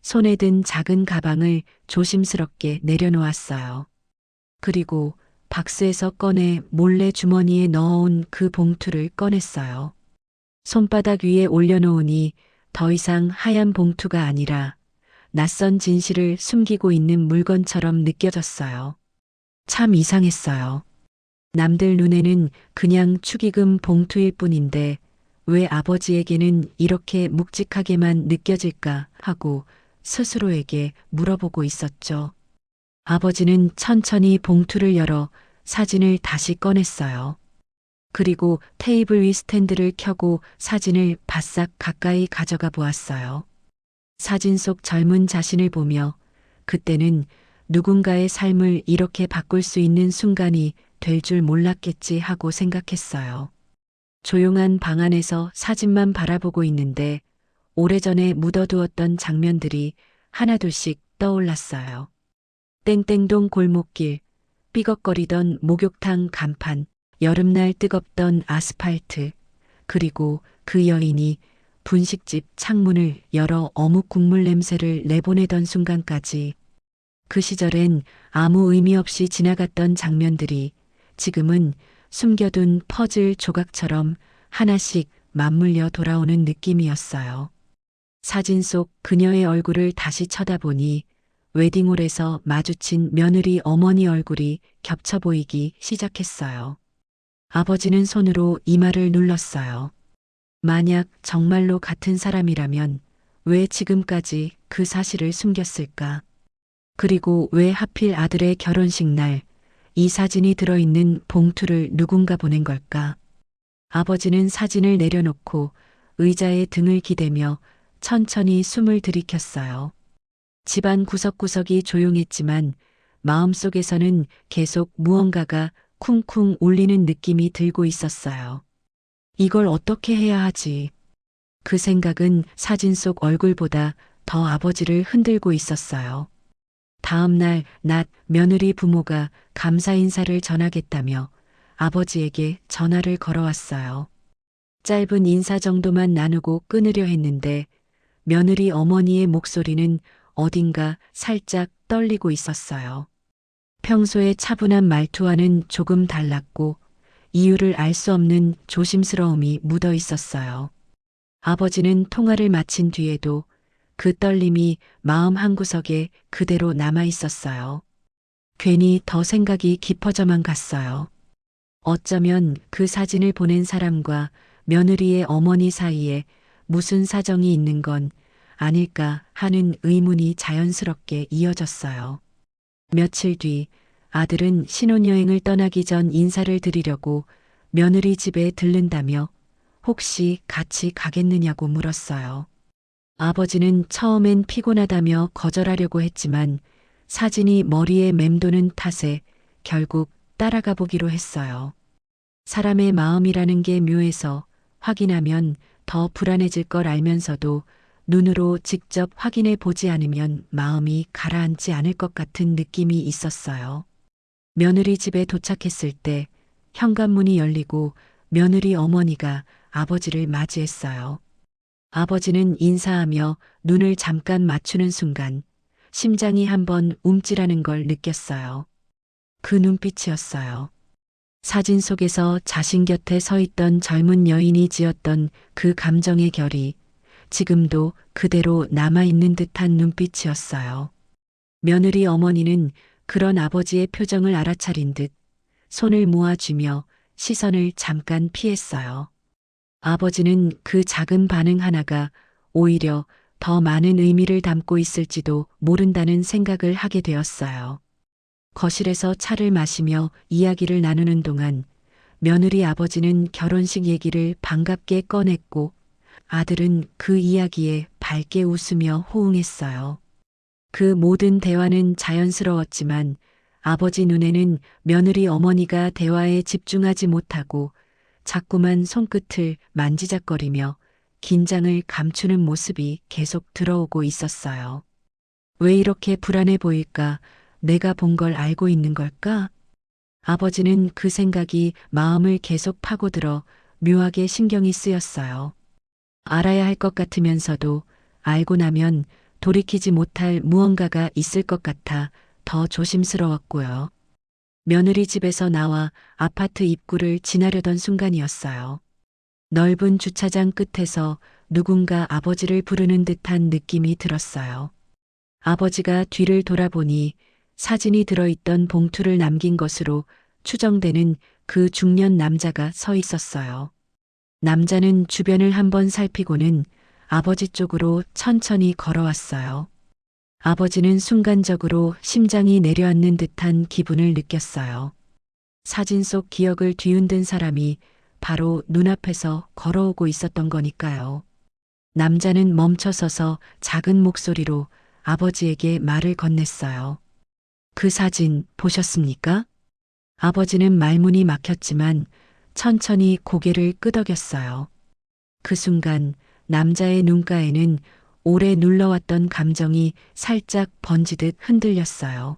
C: 손에 든 작은 가방을 조심스럽게 내려놓았어요. 그리고 박스에서 꺼내 몰래 주머니에 넣어온 그 봉투를 꺼냈어요. 손바닥 위에 올려놓으니 더 이상 하얀 봉투가 아니라 낯선 진실을 숨기고 있는 물건처럼 느껴졌어요. 참 이상했어요. 남들 눈에는 그냥 축의금 봉투일 뿐인데 왜 아버지에게는 이렇게 묵직하게만 느껴질까 하고 스스로에게 물어보고 있었죠. 아버지는 천천히 봉투를 열어 사진을 다시 꺼냈어요. 그리고 테이블 위 스탠드를 켜고 사진을 바싹 가까이 가져가 보았어요. 사진 속 젊은 자신을 보며 그때는 누군가의 삶을 이렇게 바꿀 수 있는 순간이 될 줄 몰랐겠지 하고 생각했어요. 조용한 방 안에서 사진만 바라보고 있는데 오래전에 묻어두었던 장면들이 하나둘씩 떠올랐어요. 땡땡동 골목길, 삐걱거리던 목욕탕 간판, 여름날 뜨겁던 아스팔트, 그리고 그 여인이 분식집 창문을 열어 어묵 국물 냄새를 내보내던 순간까지. 그 시절엔 아무 의미 없이 지나갔던 장면들이 지금은 숨겨둔 퍼즐 조각처럼 하나씩 맞물려 돌아오는 느낌이었어요. 사진 속 그녀의 얼굴을 다시 쳐다보니 웨딩홀에서 마주친 며느리 어머니 얼굴이 겹쳐 보이기 시작했어요. 아버지는 손으로 이마를 눌렀어요. 만약 정말로 같은 사람이라면 왜 지금까지 그 사실을 숨겼을까? 그리고 왜 하필 아들의 결혼식 날 이 사진이 들어있는 봉투를 누군가 보낸 걸까? 아버지는 사진을 내려놓고 의자에 등을 기대며 천천히 숨을 들이켰어요. 집안 구석구석이 조용했지만 마음속에서는 계속 무언가가 쿵쿵 울리는 느낌이 들고 있었어요. 이걸 어떻게 해야 하지? 그 생각은 사진 속 얼굴보다 더 아버지를 흔들고 있었어요. 다음 날 낮 며느리 부모가 감사 인사를 전하겠다며 아버지에게 전화를 걸어왔어요. 짧은 인사 정도만 나누고 끊으려 했는데 며느리 어머니의 목소리는 어딘가 살짝 떨리고 있었어요. 평소의 차분한 말투와는 조금 달랐고 이유를 알 수 없는 조심스러움이 묻어 있었어요. 아버지는 통화를 마친 뒤에도 그 떨림이 마음 한구석에 그대로 남아 있었어요. 괜히 더 생각이 깊어져만 갔어요. 어쩌면 그 사진을 보낸 사람과 며느리의 어머니 사이에 무슨 사정이 있는 건 아닐까 하는 의문이 자연스럽게 이어졌어요. 며칠 뒤 아들은 신혼여행을 떠나기 전 인사를 드리려고 며느리 집에 들른다며 혹시 같이 가겠느냐고 물었어요. 아버지는 처음엔 피곤하다며 거절하려고 했지만 사진이 머리에 맴도는 탓에 결국 따라가 보기로 했어요. 사람의 마음이라는 게 묘해서 확인하면 더 불안해질 걸 알면서도 눈으로 직접 확인해 보지 않으면 마음이 가라앉지 않을 것 같은 느낌이 있었어요. 며느리 집에 도착했을 때 현관문이 열리고 며느리 어머니가 아버지를 맞이했어요. 아버지는 인사하며 눈을 잠깐 맞추는 순간 심장이 한번 움찔하는 걸 느꼈어요. 그 눈빛이었어요. 사진 속에서 자신 곁에 서 있던 젊은 여인이 지었던 그 감정의 결이 지금도 그대로 남아있는 듯한 눈빛이었어요. 며느리 어머니는 그런 아버지의 표정을 알아차린 듯 손을 모아주며 시선을 잠깐 피했어요. 아버지는 그 작은 반응 하나가 오히려 더 많은 의미를 담고 있을지도 모른다는 생각을 하게 되었어요. 거실에서 차를 마시며 이야기를 나누는 동안 며느리 아버지는 결혼식 얘기를 반갑게 꺼냈고 아들은 그 이야기에 밝게 웃으며 호응했어요. 그 모든 대화는 자연스러웠지만 아버지 눈에는 며느리 어머니가 대화에 집중하지 못하고 자꾸만 손끝을 만지작거리며 긴장을 감추는 모습이 계속 들어오고 있었어요. 왜 이렇게 불안해 보일까? 내가 본 걸 알고 있는 걸까? 아버지는 그 생각이 마음을 계속 파고들어 묘하게 신경이 쓰였어요. 알아야 할 것 같으면서도 알고 나면 돌이키지 못할 무언가가 있을 것 같아 더 조심스러웠고요. 며느리 집에서 나와 아파트 입구를 지나려던 순간이었어요. 넓은 주차장 끝에서 누군가 아버지를 부르는 듯한 느낌이 들었어요. 아버지가 뒤를 돌아보니 사진이 들어있던 봉투를 남긴 것으로 추정되는 그 중년 남자가 서 있었어요. 남자는 주변을 한번 살피고는 아버지 쪽으로 천천히 걸어왔어요. 아버지는 순간적으로 심장이 내려앉는 듯한 기분을 느꼈어요. 사진 속 기억을 뒤흔든 사람이 바로 눈앞에서 걸어오고 있었던 거니까요. 남자는 멈춰서서 작은 목소리로 아버지에게 말을 건넸어요. 그 사진 보셨습니까? 아버지는 말문이 막혔지만 천천히 고개를 끄덕였어요. 그 순간 남자의 눈가에는 오래 눌러왔던 감정이 살짝 번지듯 흔들렸어요.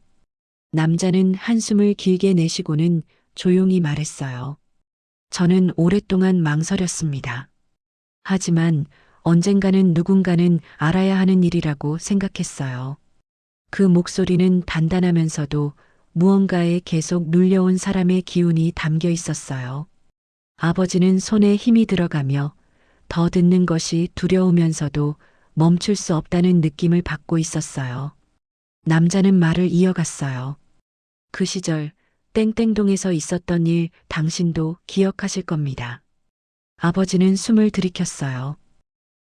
C: 남자는 한숨을 길게 내쉬고는 조용히 말했어요. 저는 오랫동안 망설였습니다. 하지만 언젠가는 누군가는 알아야 하는 일이라고 생각했어요. 그 목소리는 단단하면서도 무언가에 계속 눌려온 사람의 기운이 담겨 있었어요. 아버지는 손에 힘이 들어가며 더 듣는 것이 두려우면서도 멈출 수 없다는 느낌을 받고 있었어요. 남자는 말을 이어갔어요. 그 시절 땡땡동에서 있었던 일 당신도 기억하실 겁니다. 아버지는 숨을 들이켰어요.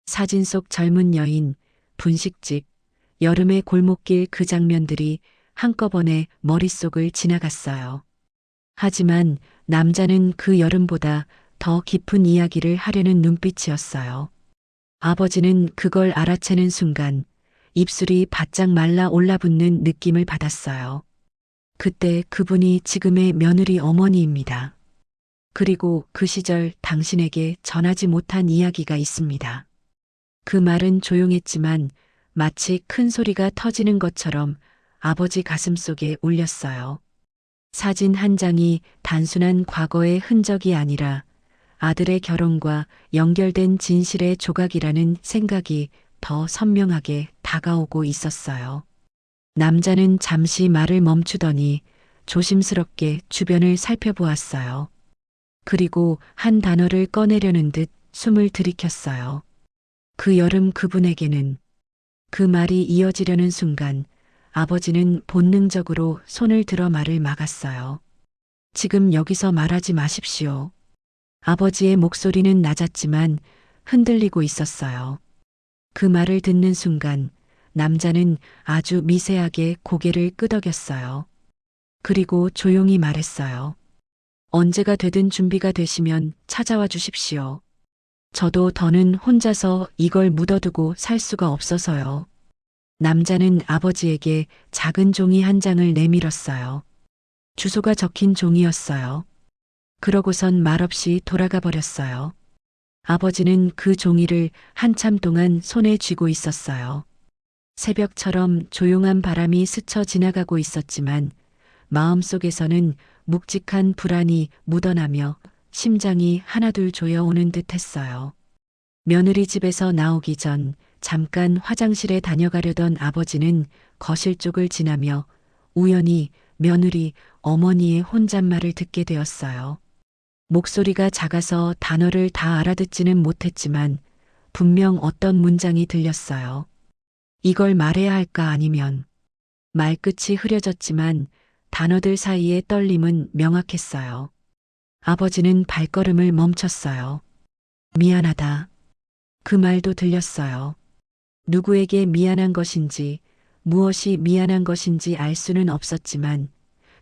C: 사진 속 젊은 여인, 분식집, 여름의 골목길 그 장면들이 한꺼번에 머릿속을 지나갔어요. 하지만 남자는 그 여름보다 더 깊은 이야기를 하려는 눈빛이었어요. 아버지는 그걸 알아채는 순간 입술이 바짝 말라 올라붙는 느낌을 받았어요. 그때 그분이 지금의 며느리 어머니입니다. 그리고 그 시절 당신에게 전하지 못한 이야기가 있습니다. 그 말은 조용했지만 마치 큰 소리가 터지는 것처럼 아버지 가슴 속에 울렸어요. 사진 한 장이 단순한 과거의 흔적이 아니라 아들의 결혼과 연결된 진실의 조각이라는 생각이 더 선명하게 다가오고 있었어요. 남자는 잠시 말을 멈추더니 조심스럽게 주변을 살펴보았어요. 그리고 한 단어를 꺼내려는 듯 숨을 들이켰어요. 그 여름 그분에게는 그 말이 이어지려는 순간 아버지는 본능적으로 손을 들어 말을 막았어요. 지금 여기서 말하지 마십시오. 아버지의 목소리는 낮았지만 흔들리고 있었어요. 그 말을 듣는 순간 남자는 아주 미세하게 고개를 끄덕였어요. 그리고 조용히 말했어요. 언제가 되든 준비가 되시면 찾아와 주십시오. 저도 더는 혼자서 이걸 묻어두고 살 수가 없어서요. 남자는 아버지에게 작은 종이 한 장을 내밀었어요. 주소가 적힌 종이었어요. 그러고선 말없이 돌아가 버렸어요. 아버지는 그 종이를 한참 동안 손에 쥐고 있었어요. 새벽처럼 조용한 바람이 스쳐 지나가고 있었지만 마음속에서는 묵직한 불안이 묻어나며 심장이 하나둘 조여오는 듯 했어요. 며느리 집에서 나오기 전 잠깐 화장실에 다녀가려던 아버지는 거실 쪽을 지나며 우연히 며느리 어머니의 혼잣말을 듣게 되었어요. 목소리가 작아서 단어를 다 알아듣지는 못했지만 분명 어떤 문장이 들렸어요. 이걸 말해야 할까 아니면. 말끝이 흐려졌지만 단어들 사이의 떨림은 명확했어요. 아버지는 발걸음을 멈췄어요. 미안하다. 그 말도 들렸어요. 누구에게 미안한 것인지 무엇이 미안한 것인지 알 수는 없었지만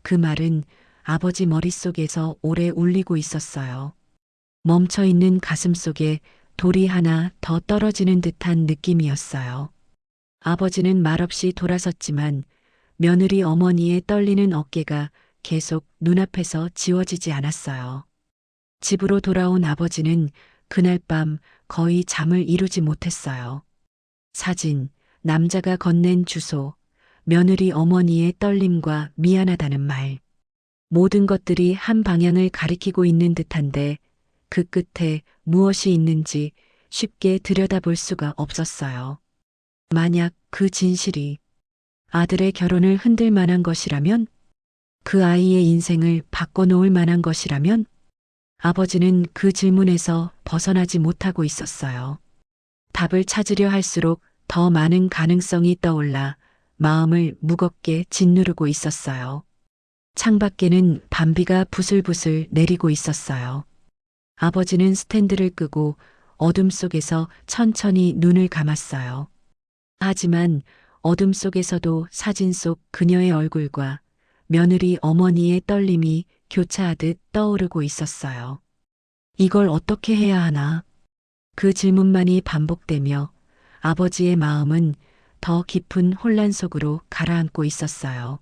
C: 그 말은 아버지 머릿속에서 오래 울리고 있었어요. 멈춰 있는 가슴 속에 돌이 하나 더 떨어지는 듯한 느낌이었어요. 아버지는 말없이 돌아섰지만 며느리 어머니의 떨리는 어깨가 계속 눈앞에서 지워지지 않았어요. 집으로 돌아온 아버지는 그날 밤 거의 잠을 이루지 못했어요. 사진, 남자가 건넨 주소, 며느리 어머니의 떨림과 미안하다는 말. 모든 것들이 한 방향을 가리키고 있는 듯한데 그 끝에 무엇이 있는지 쉽게 들여다볼 수가 없었어요. 만약 그 진실이 아들의 결혼을 흔들 만한 것이라면, 그 아이의 인생을 바꿔놓을 만한 것이라면, 아버지는 그 질문에서 벗어나지 못하고 있었어요. 답을 찾으려 할수록 더 많은 가능성이 떠올라 마음을 무겁게 짓누르고 있었어요. 창밖에는 밤비가 부슬부슬 내리고 있었어요. 아버지는 스탠드를 끄고 어둠 속에서 천천히 눈을 감았어요. 하지만 어둠 속에서도 사진 속 그녀의 얼굴과 며느리 어머니의 떨림이 교차하듯 떠오르고 있었어요. 이걸 어떻게 해야 하나? 그 질문만이 반복되며 아버지의 마음은 더 깊은 혼란 속으로 가라앉고 있었어요.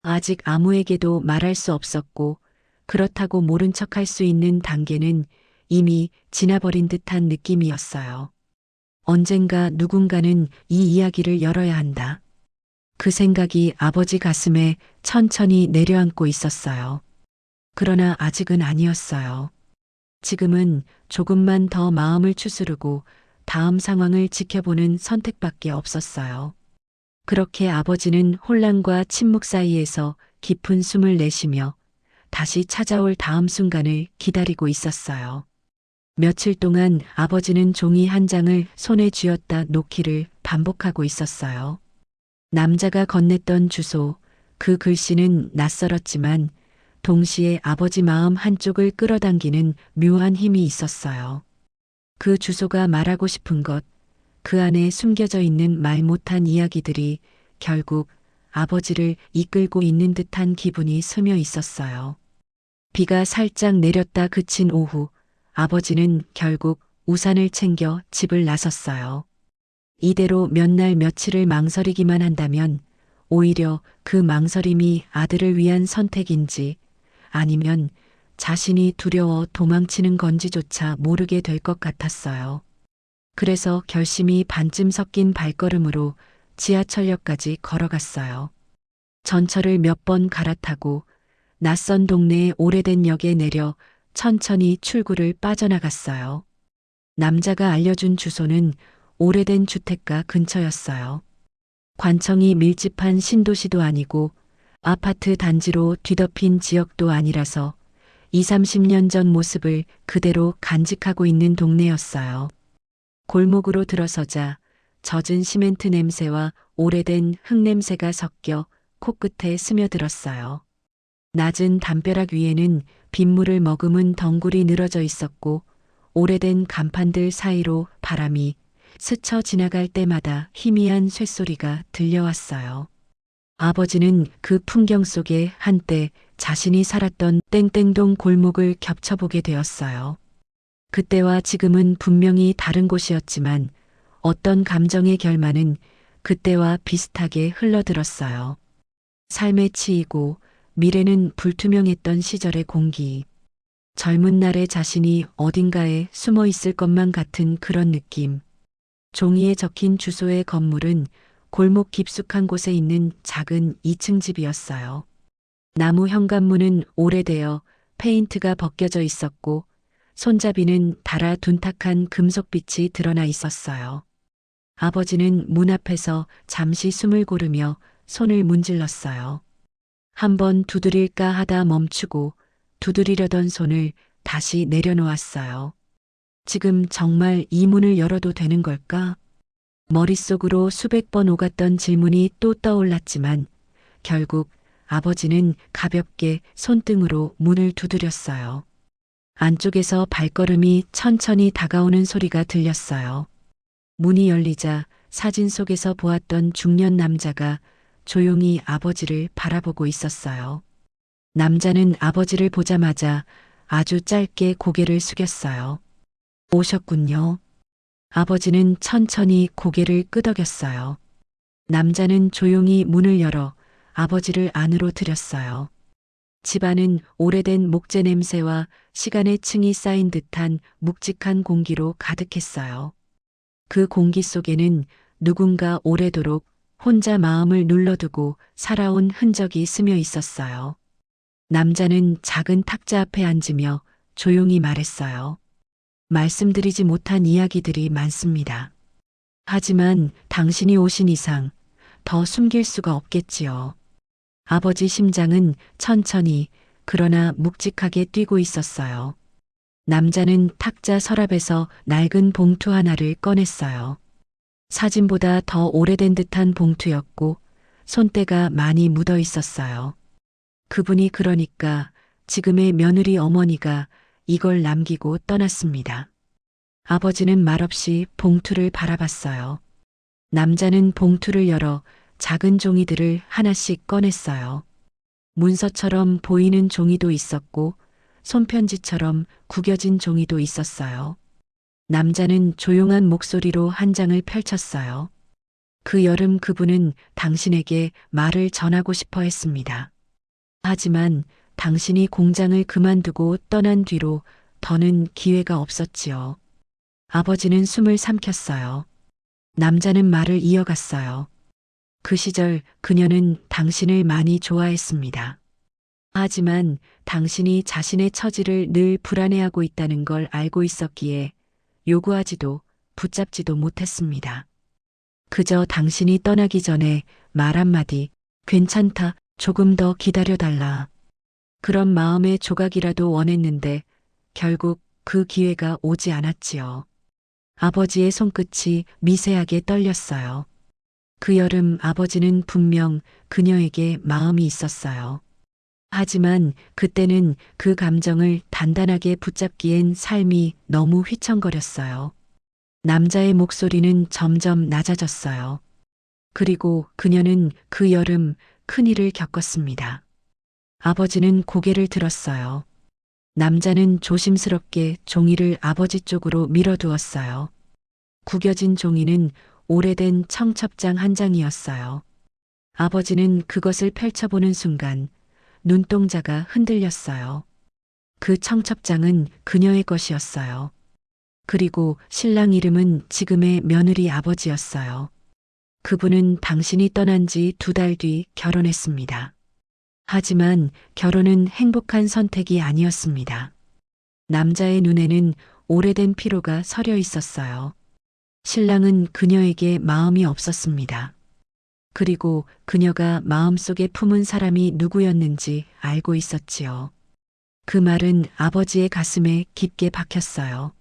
C: 아직 아무에게도 말할 수 없었고 그렇다고 모른 척할 수 있는 단계는 이미 지나버린 듯한 느낌이었어요. 언젠가 누군가는 이 이야기를 열어야 한다. 그 생각이 아버지 가슴에 천천히 내려앉고 있었어요. 그러나 아직은 아니었어요. 지금은 조금만 더 마음을 추스르고 다음 상황을 지켜보는 선택밖에 없었어요. 그렇게 아버지는 혼란과 침묵 사이에서 깊은 숨을 내쉬며 다시 찾아올 다음 순간을 기다리고 있었어요. 며칠 동안 아버지는 종이 한 장을 손에 쥐었다 놓기를 반복하고 있었어요. 남자가 건넸던 주소, 그 글씨는 낯설었지만 동시에 아버지 마음 한쪽을 끌어당기는 묘한 힘이 있었어요. 그 주소가 말하고 싶은 것, 그 안에 숨겨져 있는 말 못한 이야기들이 결국 아버지를 이끌고 있는 듯한 기분이 스며 있었어요. 비가 살짝 내렸다 그친 오후, 아버지는 결국 우산을 챙겨 집을 나섰어요. 이대로 몇 날 며칠을 망설이기만 한다면 오히려 그 망설임이 아들을 위한 선택인지 아니면 자신이 두려워 도망치는 건지조차 모르게 될 것 같았어요. 그래서 결심이 반쯤 섞인 발걸음으로 지하철역까지 걸어갔어요. 전철을 몇 번 갈아타고 낯선 동네의 오래된 역에 내려 천천히 출구를 빠져나갔어요. 남자가 알려준 주소는 오래된 주택가 근처였어요. 관청이 밀집한 신도시도 아니고 아파트 단지로 뒤덮인 지역도 아니라서 20, 30년 전 모습을 그대로 간직하고 있는 동네였어요. 골목으로 들어서자 젖은 시멘트 냄새와 오래된 흙 냄새가 섞여 코끝에 스며들었어요. 낮은 담벼락 위에는 빗물을 머금은 덩굴이 늘어져 있었고 오래된 간판들 사이로 바람이 스쳐 지나갈 때마다 희미한 쇳소리가 들려왔어요. 아버지는 그 풍경 속에 한때 자신이 살았던 땡땡동 골목을 겹쳐보게 되었어요. 그때와 지금은 분명히 다른 곳이었지만 어떤 감정의 결말은 그때와 비슷하게 흘러들었어요. 삶에 치이고 미래는 불투명했던 시절의 공기. 젊은 날의 자신이 어딘가에 숨어 있을 것만 같은 그런 느낌. 종이에 적힌 주소의 건물은 골목 깊숙한 곳에 있는 작은 2층 집이었어요. 나무 현관문은 오래되어 페인트가 벗겨져 있었고 손잡이는 닳아 둔탁한 금속빛이 드러나 있었어요. 아버지는 문 앞에서 잠시 숨을 고르며 손을 문질렀어요. 한번 두드릴까 하다 멈추고 두드리려던 손을 다시 내려놓았어요. 지금 정말 이 문을 열어도 되는 걸까? 머릿속으로 수백 번 오갔던 질문이 또 떠올랐지만 결국 아버지는 가볍게 손등으로 문을 두드렸어요. 안쪽에서 발걸음이 천천히 다가오는 소리가 들렸어요. 문이 열리자 사진 속에서 보았던 중년 남자가 조용히 아버지를 바라보고 있었어요. 남자는 아버지를 보자마자 아주 짧게 고개를 숙였어요. 오셨군요. 아버지는 천천히 고개를 끄덕였어요. 남자는 조용히 문을 열어 아버지를 안으로 들였어요. 집안은 오래된 목재 냄새와 시간의 층이 쌓인 듯한 묵직한 공기로 가득했어요. 그 공기 속에는 누군가 오래도록 혼자 마음을 눌러두고 살아온 흔적이 스며 있었어요. 남자는 작은 탁자 앞에 앉으며 조용히 말했어요. 말씀드리지 못한 이야기들이 많습니다. 하지만 당신이 오신 이상 더 숨길 수가 없겠지요. 아버지 심장은 천천히 그러나 묵직하게 뛰고 있었어요. 남자는 탁자 서랍에서 낡은 봉투 하나를 꺼냈어요. 사진보다 더 오래된 듯한 봉투였고 손때가 많이 묻어 있었어요. 그분이 그러니까 지금의 며느리 어머니가 이걸 남기고 떠났습니다. 아버지는 말없이 봉투를 바라봤어요. 남자는 봉투를 열어 작은 종이들을 하나씩 꺼냈어요. 문서처럼 보이는 종이도 있었고 손편지처럼 구겨진 종이도 있었어요. 남자는 조용한 목소리로 한 장을 펼쳤어요. 그 여름 그분은 당신에게 말을 전하고 싶어 했습니다. 하지만 당신이 공장을 그만두고 떠난 뒤로 더는 기회가 없었지요. 아버지는 숨을 삼켰어요. 남자는 말을 이어갔어요. 그 시절 그녀는 당신을 많이 좋아했습니다. 하지만 당신이 자신의 처지를 늘 불안해하고 있다는 걸 알고 있었기에 요구하지도 붙잡지도 못했습니다. 그저 당신이 떠나기 전에 말 한마디, 괜찮다, 조금 더 기다려달라. 그런 마음의 조각이라도 원했는데 결국 그 기회가 오지 않았지요. 아버지의 손끝이 미세하게 떨렸어요. 그 여름 아버지는 분명 그녀에게 마음이 있었어요. 하지만 그때는 그 감정을 단단하게 붙잡기엔 삶이 너무 휘청거렸어요. 남자의 목소리는 점점 낮아졌어요. 그리고 그녀는 그 여름 큰일을 겪었습니다. 아버지는 고개를 들었어요. 남자는 조심스럽게 종이를 아버지 쪽으로 밀어두었어요. 구겨진 종이는 오래된 청첩장 한 장이었어요. 아버지는 그것을 펼쳐보는 순간 눈동자가 흔들렸어요. 그 청첩장은 그녀의 것이었어요. 그리고 신랑 이름은 지금의 며느리 아버지였어요. 그분은 당신이 떠난 지 2달 뒤 결혼했습니다. 하지만 결혼은 행복한 선택이 아니었습니다. 남자의 눈에는 오래된 피로가 서려 있었어요. 신랑은 그녀에게 마음이 없었습니다. 그리고 그녀가 마음속에 품은 사람이 누구였는지 알고 있었지요. 그 말은 아버지의 가슴에 깊게 박혔어요.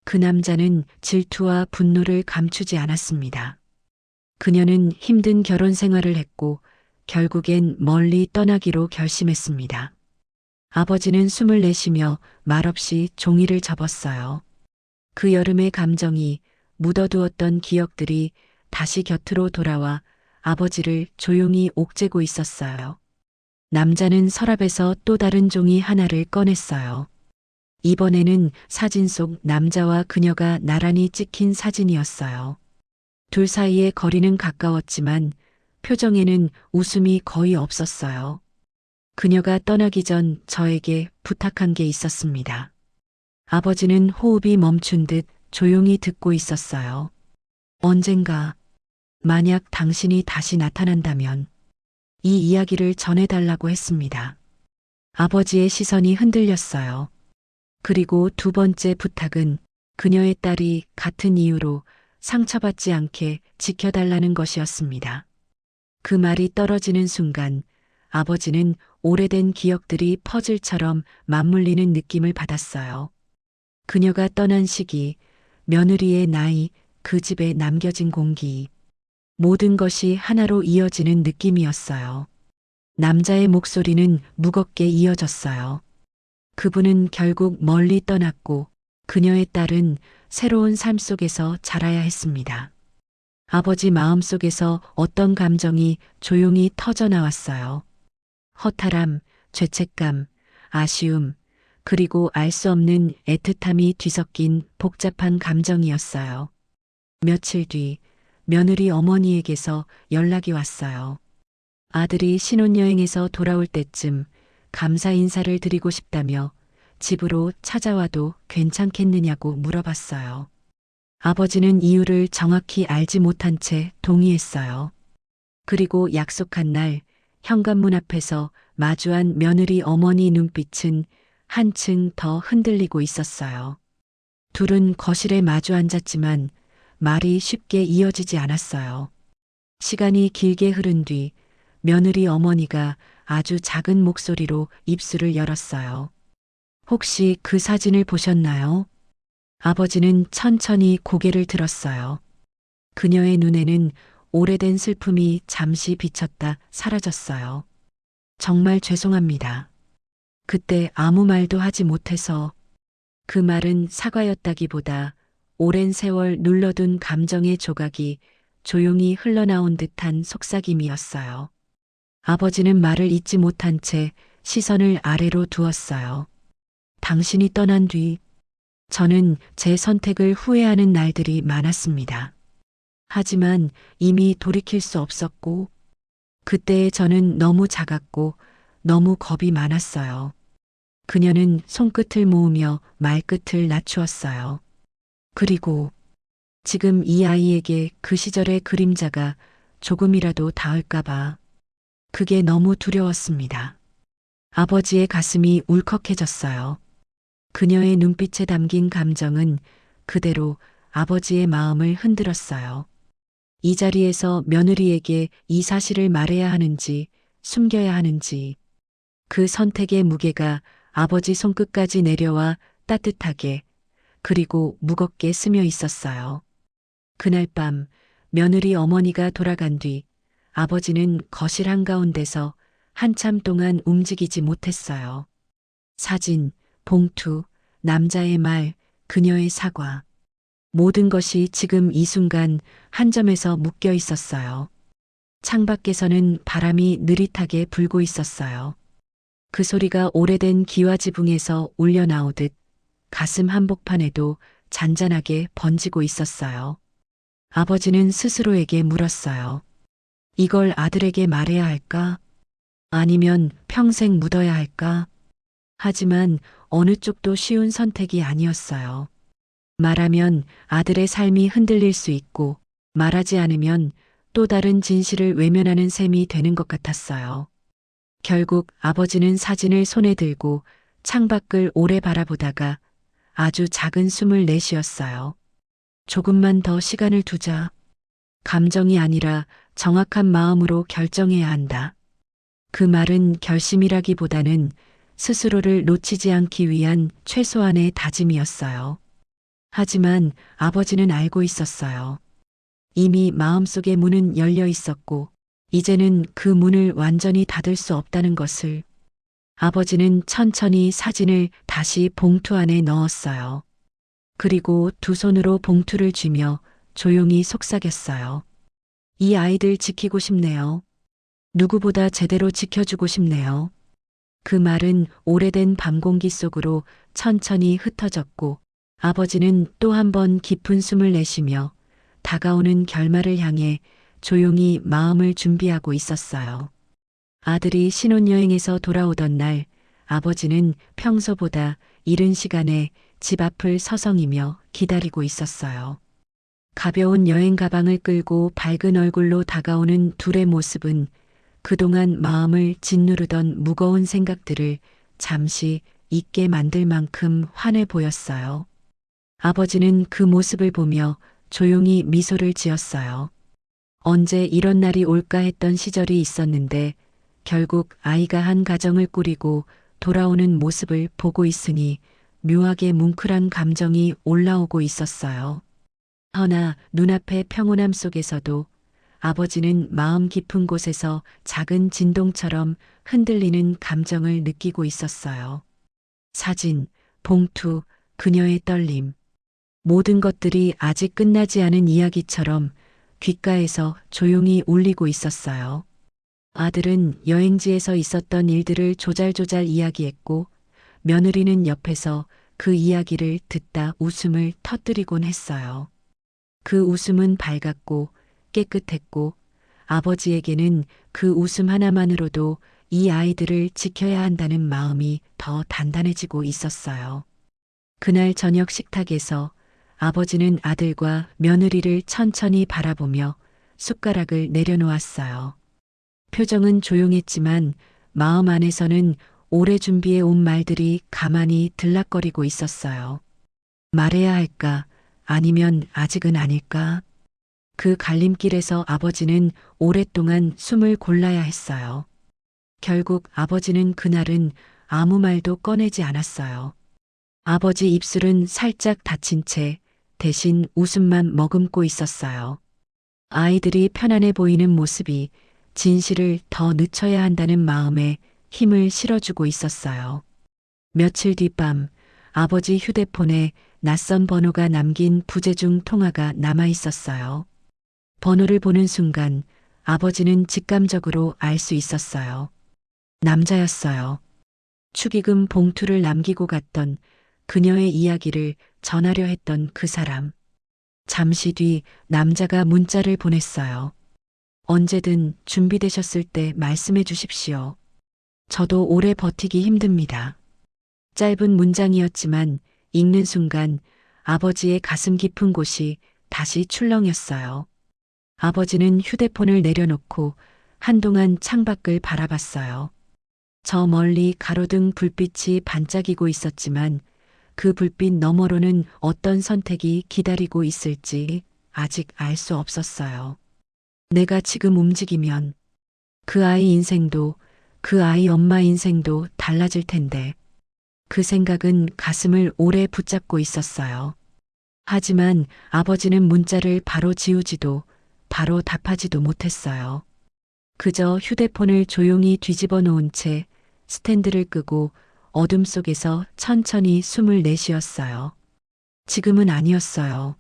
C: 그 남자는 질투와 분노를 감추지 않았습니다. 그녀는 힘든 결혼 생활을 했고 결국엔 멀리 떠나기로 결심했습니다. 아버지는 숨을 내쉬며 말없이 종이를 접었어요. 그 여름의 감정이 묻어두었던 기억들이 다시 곁으로 돌아와 아버지를 조용히 옥죄고 있었어요. 남자는 서랍에서 또 다른 종이 하나를 꺼냈어요. 이번에는 사진 속 남자와 그녀가 나란히 찍힌 사진이었어요. 둘 사이의 거리는 가까웠지만 표정에는 웃음이 거의 없었어요. 그녀가 떠나기 전 저에게 부탁한 게 있었습니다. 아버지는 호흡이 멈춘 듯 조용히 듣고 있었어요. 언젠가 만약 당신이 다시 나타난다면 이 이야기를 전해달라고 했습니다. 아버지의 시선이 흔들렸어요. 그리고 2번째 부탁은 그녀의 딸이 같은 이유로 상처받지 않게 지켜달라는 것이었습니다. 그 말이 떨어지는 순간 아버지는 오래된 기억들이 퍼즐처럼 맞물리는 느낌을 받았어요. 그녀가 떠난 시기, 며느리의 나이, 그 집에 남겨진 공기, 모든 것이 하나로 이어지는 느낌이었어요. 남자의 목소리는 무겁게 이어졌어요. 그분은 결국 멀리 떠났고 그녀의 딸은 새로운 삶 속에서 자라야 했습니다. 아버지 마음속에서 어떤 감정이 조용히 터져 나왔어요. 허탈함, 죄책감, 아쉬움, 그리고 알 수 없는 애틋함이 뒤섞인 복잡한 감정이었어요. 며칠 뒤 며느리 어머니에게서 연락이 왔어요. 아들이 신혼여행에서 돌아올 때쯤 감사 인사를 드리고 싶다며 집으로 찾아와도 괜찮겠느냐고 물어봤어요. 아버지는 이유를 정확히 알지 못한 채 동의했어요. 그리고 약속한 날 현관문 앞에서 마주한 며느리 어머니 눈빛은 한층 더 흔들리고 있었어요. 둘은 거실에 마주 앉았지만 말이 쉽게 이어지지 않았어요. 시간이 길게 흐른 뒤 며느리 어머니가 아주 작은 목소리로 입술을 열었어요. 혹시 그 사진을 보셨나요? 아버지는 천천히 고개를 들었어요. 그녀의 눈에는 오래된 슬픔이 잠시 비쳤다 사라졌어요. 정말 죄송합니다. 그때 아무 말도 하지 못해서. 그 말은 사과였다기보다 오랜 세월 눌러둔 감정의 조각이 조용히 흘러나온 듯한 속삭임이었어요. 아버지는 말을 잇지 못한 채 시선을 아래로 두었어요. 당신이 떠난 뒤 저는 제 선택을 후회하는 날들이 많았습니다. 하지만 이미 돌이킬 수 없었고, 그때의 저는 너무 작았고 너무 겁이 많았어요. 그녀는 손끝을 모으며 말끝을 낮추었어요. 그리고 지금 이 아이에게 그 시절의 그림자가 조금이라도 닿을까봐 그게 너무 두려웠습니다. 아버지의 가슴이 울컥해졌어요. 그녀의 눈빛에 담긴 감정은 그대로 아버지의 마음을 흔들었어요. 이 자리에서 며느리에게 이 사실을 말해야 하는지 숨겨야 하는지 그 선택의 무게가 아버지 손끝까지 내려와 따뜻하게 그리고 무겁게 스며 있었어요. 그날 밤 며느리 어머니가 돌아간 뒤 아버지는 거실 한가운데서 한참 동안 움직이지 못했어요. 사진, 봉투, 남자의 말, 그녀의 사과. 모든 것이 지금 이 순간 한 점에서 묶여 있었어요. 창밖에서는 바람이 느릿하게 불고 있었어요. 그 소리가 오래된 기와지붕에서 울려 나오듯 가슴 한복판에도 잔잔하게 번지고 있었어요. 아버지는 스스로에게 물었어요. 이걸 아들에게 말해야 할까? 아니면 평생 묻어야 할까? 하지만 어느 쪽도 쉬운 선택이 아니었어요. 말하면 아들의 삶이 흔들릴 수 있고 말하지 않으면 또 다른 진실을 외면하는 셈이 되는 것 같았어요. 결국 아버지는 사진을 손에 들고 창밖을 오래 바라보다가 아주 작은 숨을 내쉬었어요. 조금만 더 시간을 두자. 감정이 아니라 정확한 마음으로 결정해야 한다. 그 말은 결심이라기보다는 스스로를 놓치지 않기 위한 최소한의 다짐이었어요. 하지만 아버지는 알고 있었어요. 이미 마음속의 문은 열려 있었고 이제는 그 문을 완전히 닫을 수 없다는 것을. 아버지는 천천히 사진을 다시 봉투 안에 넣었어요. 그리고 두 손으로 봉투를 쥐며 조용히 속삭였어요. 이 아이들 지키고 싶네요. 누구보다 제대로 지켜주고 싶네요. 그 말은 오래된 밤 공기 속으로 천천히 흩어졌고 아버지는 또 한 번 깊은 숨을 내쉬며 다가오는 결말을 향해 조용히 마음을 준비하고 있었어요. 아들이 신혼여행에서 돌아오던 날 아버지는 평소보다 이른 시간에 집 앞을 서성이며 기다리고 있었어요. 가벼운 여행 가방을 끌고 밝은 얼굴로 다가오는 둘의 모습은 그동안 마음을 짓누르던 무거운 생각들을 잠시 잊게 만들 만큼 환해 보였어요. 아버지는 그 모습을 보며 조용히 미소를 지었어요. 언제 이런 날이 올까 했던 시절이 있었는데 결국 아이가 한 가정을 꾸리고 돌아오는 모습을 보고 있으니 묘하게 뭉클한 감정이 올라오고 있었어요. 허나 눈앞의 평온함 속에서도 아버지는 마음 깊은 곳에서 작은 진동처럼 흔들리는 감정을 느끼고 있었어요. 사진, 봉투, 그녀의 떨림. 모든 것들이 아직 끝나지 않은 이야기처럼 귓가에서 조용히 울리고 있었어요. 아들은 여행지에서 있었던 일들을 조잘조잘 이야기했고 며느리는 옆에서 그 이야기를 듣다 웃음을 터뜨리곤 했어요. 그 웃음은 밝았고 깨끗했고 아버지에게는 그 웃음 하나만으로도 이 아이들을 지켜야 한다는 마음이 더 단단해지고 있었어요. 그날 저녁 식탁에서 아버지는 아들과 며느리를 천천히 바라보며 숟가락을 내려놓았어요. 표정은 조용했지만 마음 안에서는 오래 준비해 온 말들이 가만히 들락거리고 있었어요. 말해야 할까? 아니면 아직은 아닐까? 그 갈림길에서 아버지는 오랫동안 숨을 골라야 했어요. 결국 아버지는 그날은 아무 말도 꺼내지 않았어요. 아버지 입술은 살짝 닫힌 채 대신 웃음만 머금고 있었어요. 아이들이 편안해 보이는 모습이 진실을 더 늦춰야 한다는 마음에 힘을 실어주고 있었어요. 며칠 뒤밤 아버지 휴대폰에 낯선 번호가 남긴 부재중 통화가 남아 있었어요. 번호를 보는 순간 아버지는 직감적으로 알 수 있었어요. 남자였어요. 축의금 봉투를 남기고 갔던 그녀의 이야기를 전하려 했던 그 사람. 잠시 뒤 남자가 문자를 보냈어요. 언제든 준비되셨을 때 말씀해 주십시오. 저도 오래 버티기 힘듭니다. 짧은 문장이었지만 읽는 순간 아버지의 가슴 깊은 곳이 다시 출렁였어요. 아버지는 휴대폰을 내려놓고 한동안 창밖을 바라봤어요. 저 멀리 가로등 불빛이 반짝이고 있었지만 그 불빛 너머로는 어떤 선택이 기다리고 있을지 아직 알 수 없었어요. 내가 지금 움직이면 그 아이 인생도 그 아이 엄마 인생도 달라질 텐데 그 생각은 가슴을 오래 붙잡고 있었어요. 하지만 아버지는 문자를 바로 지우지도 바로 답하지도 못했어요. 그저 휴대폰을 조용히 뒤집어 놓은 채 스탠드를 끄고 어둠 속에서 천천히 숨을 내쉬었어요. 지금은 아니었어요.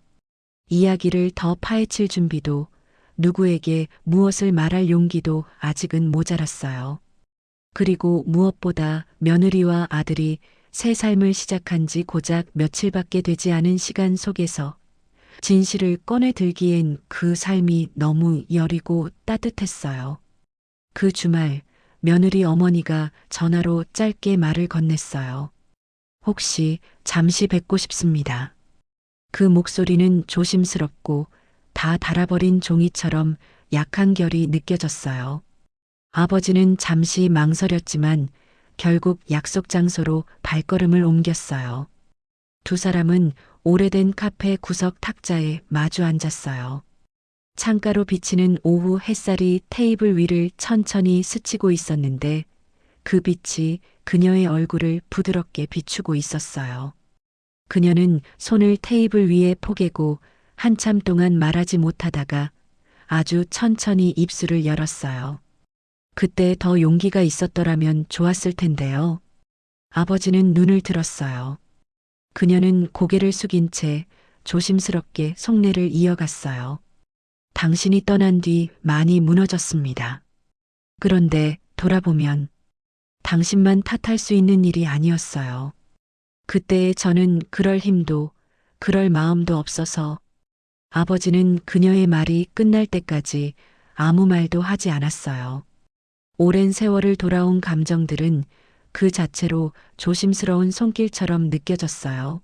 C: 이야기를 더 파헤칠 준비도 누구에게 무엇을 말할 용기도 아직은 모자랐어요. 그리고 무엇보다 며느리와 아들이 새 삶을 시작한 지 고작 며칠밖에 되지 않은 시간 속에서 진실을 꺼내 들기엔 그 삶이 너무 여리고 따뜻했어요. 그 주말 며느리 어머니가 전화로 짧게 말을 건넸어요. 혹시 잠시 뵙고 싶습니다. 그 목소리는 조심스럽고 다 닳아버린 종이처럼 약한 결이 느껴졌어요. 아버지는 잠시 망설였지만 결국 약속 장소로 발걸음을 옮겼어요. 두 사람은 오래된 카페 구석 탁자에 마주 앉았어요. 창가로 비치는 오후 햇살이 테이블 위를 천천히 스치고 있었는데 그 빛이 그녀의 얼굴을 부드럽게 비추고 있었어요. 그녀는 손을 테이블 위에 포개고 한참 동안 말하지 못하다가 아주 천천히 입술을 열었어요. 그때 더 용기가 있었더라면 좋았을 텐데요. 아버지는 눈을 들었어요. 그녀는 고개를 숙인 채 조심스럽게 속내를 이어갔어요. 당신이 떠난 뒤 많이 무너졌습니다. 그런데 돌아보면 당신만 탓할 수 있는 일이 아니었어요. 그때의 저는 그럴 힘도 그럴 마음도 없어서 아버지는 그녀의 말이 끝날 때까지 아무 말도 하지 않았어요. 오랜 세월을 돌아온 감정들은 그 자체로 조심스러운 손길처럼 느껴졌어요.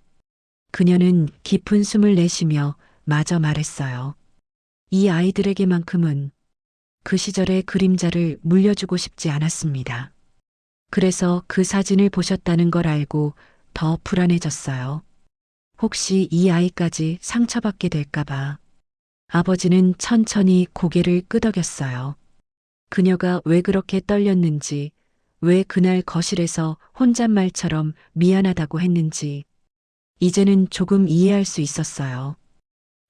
C: 그녀는 깊은 숨을 내쉬며 마저 말했어요. 이 아이들에게만큼은 그 시절의 그림자를 물려주고 싶지 않았습니다. 그래서 그 사진을 보셨다는 걸 알고 더 불안해졌어요. 혹시 이 아이까지 상처받게 될까봐. 아버지는 천천히 고개를 끄덕였어요. 그녀가 왜 그렇게 떨렸는지, 왜 그날 거실에서 혼잣말처럼 미안하다고 했는지, 이제는 조금 이해할 수 있었어요.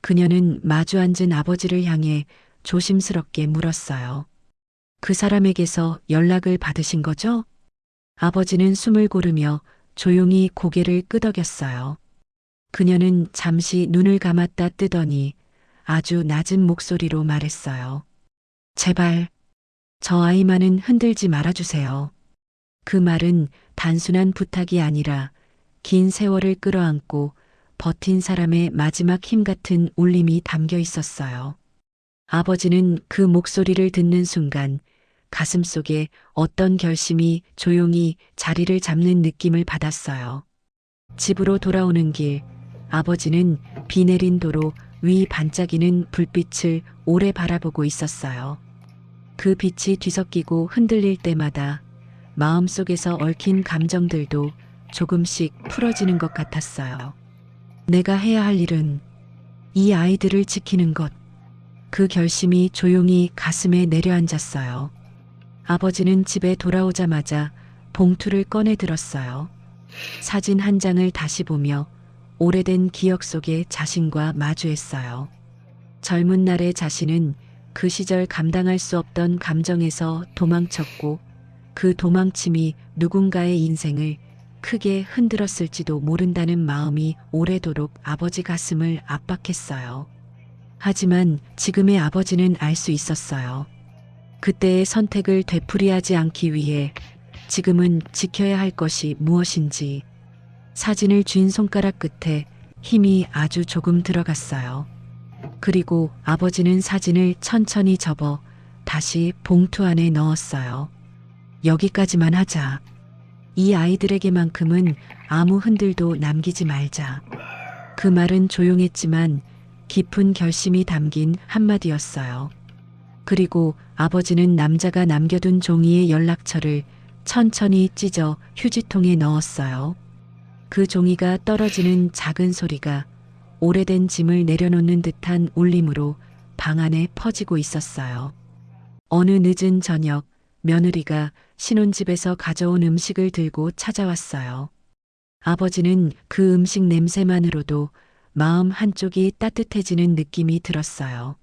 C: 그녀는 마주 앉은 아버지를 향해 조심스럽게 물었어요. 그 사람에게서 연락을 받으신 거죠? 아버지는 숨을 고르며 조용히 고개를 끄덕였어요. 그녀는 잠시 눈을 감았다 뜨더니 아주 낮은 목소리로 말했어요. 제발, 저 아이만은 흔들지 말아주세요. 그 말은 단순한 부탁이 아니라 긴 세월을 끌어안고 버틴 사람의 마지막 힘 같은 울림이 담겨 있었어요. 아버지는 그 목소리를 듣는 순간 가슴속에 어떤 결심이 조용히 자리를 잡는 느낌을 받았어요. 집으로 돌아오는 길, 아버지는 비 내린 도로 위 반짝이는 불빛을 오래 바라보고 있었어요. 그 빛이 뒤섞이고 흔들릴 때마다 마음속에서 얽힌 감정들도 조금씩 풀어지는 것 같았어요. 내가 해야 할 일은 이 아이들을 지키는 것. 그 결심이 조용히 가슴에 내려앉았어요. 아버지는 집에 돌아오자마자 봉투를 꺼내 들었어요. 사진 한 장을 다시 보며 오래된 기억 속의 자신과 마주했어요. 젊은 날의 자신은 그 시절 감당할 수 없던 감정에서 도망쳤고 그 도망침이 누군가의 인생을 크게 흔들었을지도 모른다는 마음이 오래도록 아버지 가슴을 압박했어요. 하지만 지금의 아버지는 알 수 있었어요. 그때의 선택을 되풀이하지 않기 위해 지금은 지켜야 할 것이 무엇인지. 사진을 쥔 손가락 끝에 힘이 아주 조금 들어갔어요. 그리고 아버지는 사진을 천천히 접어 다시 봉투 안에 넣었어요. 여기까지만 하자. 이 아이들에게만큼은 아무 흔들도 남기지 말자. 그 말은 조용했지만 깊은 결심이 담긴 한마디였어요. 그리고 아버지는 남자가 남겨둔 종이의 연락처를 천천히 찢어 휴지통에 넣었어요. 그 종이가 떨어지는 작은 소리가 오래된 짐을 내려놓는 듯한 울림으로 방 안에 퍼지고 있었어요. 어느 늦은 저녁, 며느리가 신혼집에서 가져온 음식을 들고 찾아왔어요. 아버지는 그 음식 냄새만으로도 마음 한쪽이 따뜻해지는 느낌이 들었어요.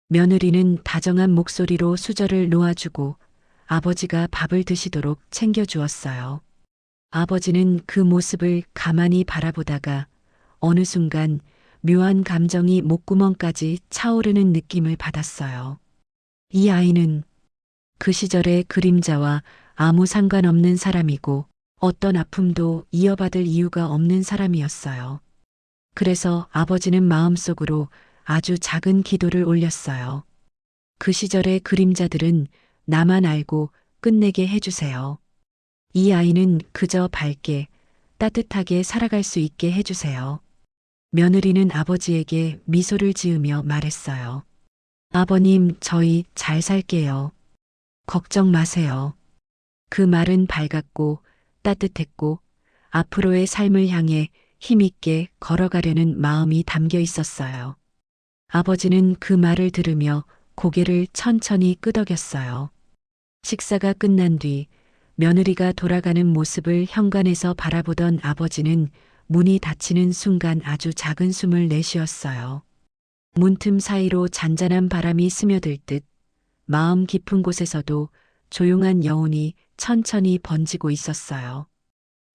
C: 며느리는 다정한 목소리로 수저를 놓아주고 아버지가 밥을 드시도록 챙겨주었어요. 아버지는 그 모습을 가만히 바라보다가 어느 순간 묘한 감정이 목구멍까지 차오르는 느낌을 받았어요. 이 아이는 그 시절의 그림자와 아무 상관없는 사람이고 어떤 아픔도 이어받을 이유가 없는 사람이었어요. 그래서 아버지는 마음속으로 아주 작은 기도를 올렸어요. 그 시절의 그림자들은 나만 알고 끝내게 해주세요. 이 아이는 그저 밝게 따뜻하게 살아갈 수 있게 해주세요. 며느리는 아버지에게 미소를 지으며 말했어요. 아버님, 저희 잘 살게요. 걱정 마세요. 그 말은 밝았고 따뜻했고 앞으로의 삶을 향해 힘있게 걸어가려는 마음이 담겨 있었어요. 아버지는 그 말을 들으며 고개를 천천히 끄덕였어요. 식사가 끝난 뒤 며느리가 돌아가는 모습을 현관에서 바라보던 아버지는 문이 닫히는 순간 아주 작은 숨을 내쉬었어요. 문틈 사이로 잔잔한 바람이 스며들 듯 마음 깊은 곳에서도 조용한 여운이 천천히 번지고 있었어요.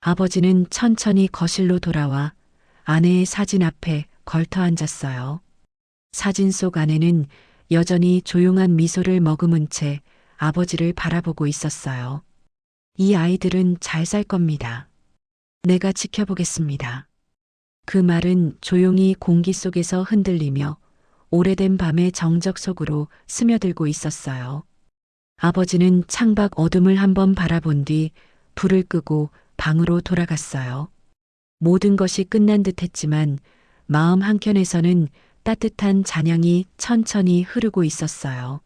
C: 아버지는 천천히 거실로 돌아와 아내의 사진 앞에 걸터 앉았어요. 사진 속 아내는 여전히 조용한 미소를 머금은 채 아버지를 바라보고 있었어요. 이 아이들은 잘 살 겁니다. 내가 지켜보겠습니다. 그 말은 조용히 공기 속에서 흔들리며 오래된 밤의 정적 속으로 스며들고 있었어요. 아버지는 창밖 어둠을 한번 바라본 뒤 불을 끄고 방으로 돌아갔어요. 모든 것이 끝난 듯 했지만 마음 한켠에서는 따뜻한 잔향이 천천히 흐르고 있었어요.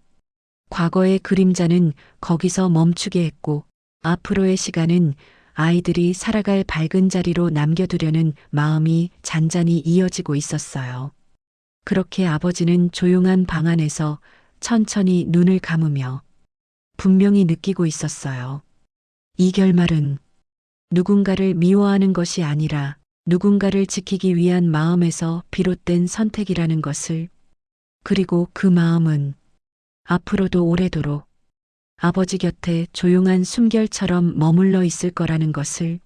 C: 과거의 그림자는 거기서 멈추게 했고 앞으로의 시간은 아이들이 살아갈 밝은 자리로 남겨두려는 마음이 잔잔히 이어지고 있었어요. 그렇게 아버지는 조용한 방 안에서 천천히 눈을 감으며 분명히 느끼고 있었어요. 이 결말은 누군가를 미워하는 것이 아니라 누군가를 지키기 위한 마음에서 비롯된 선택이라는 것을, 그리고 그 마음은 앞으로도 오래도록 아버지 곁에 조용한 숨결처럼 머물러 있을 거라는 것을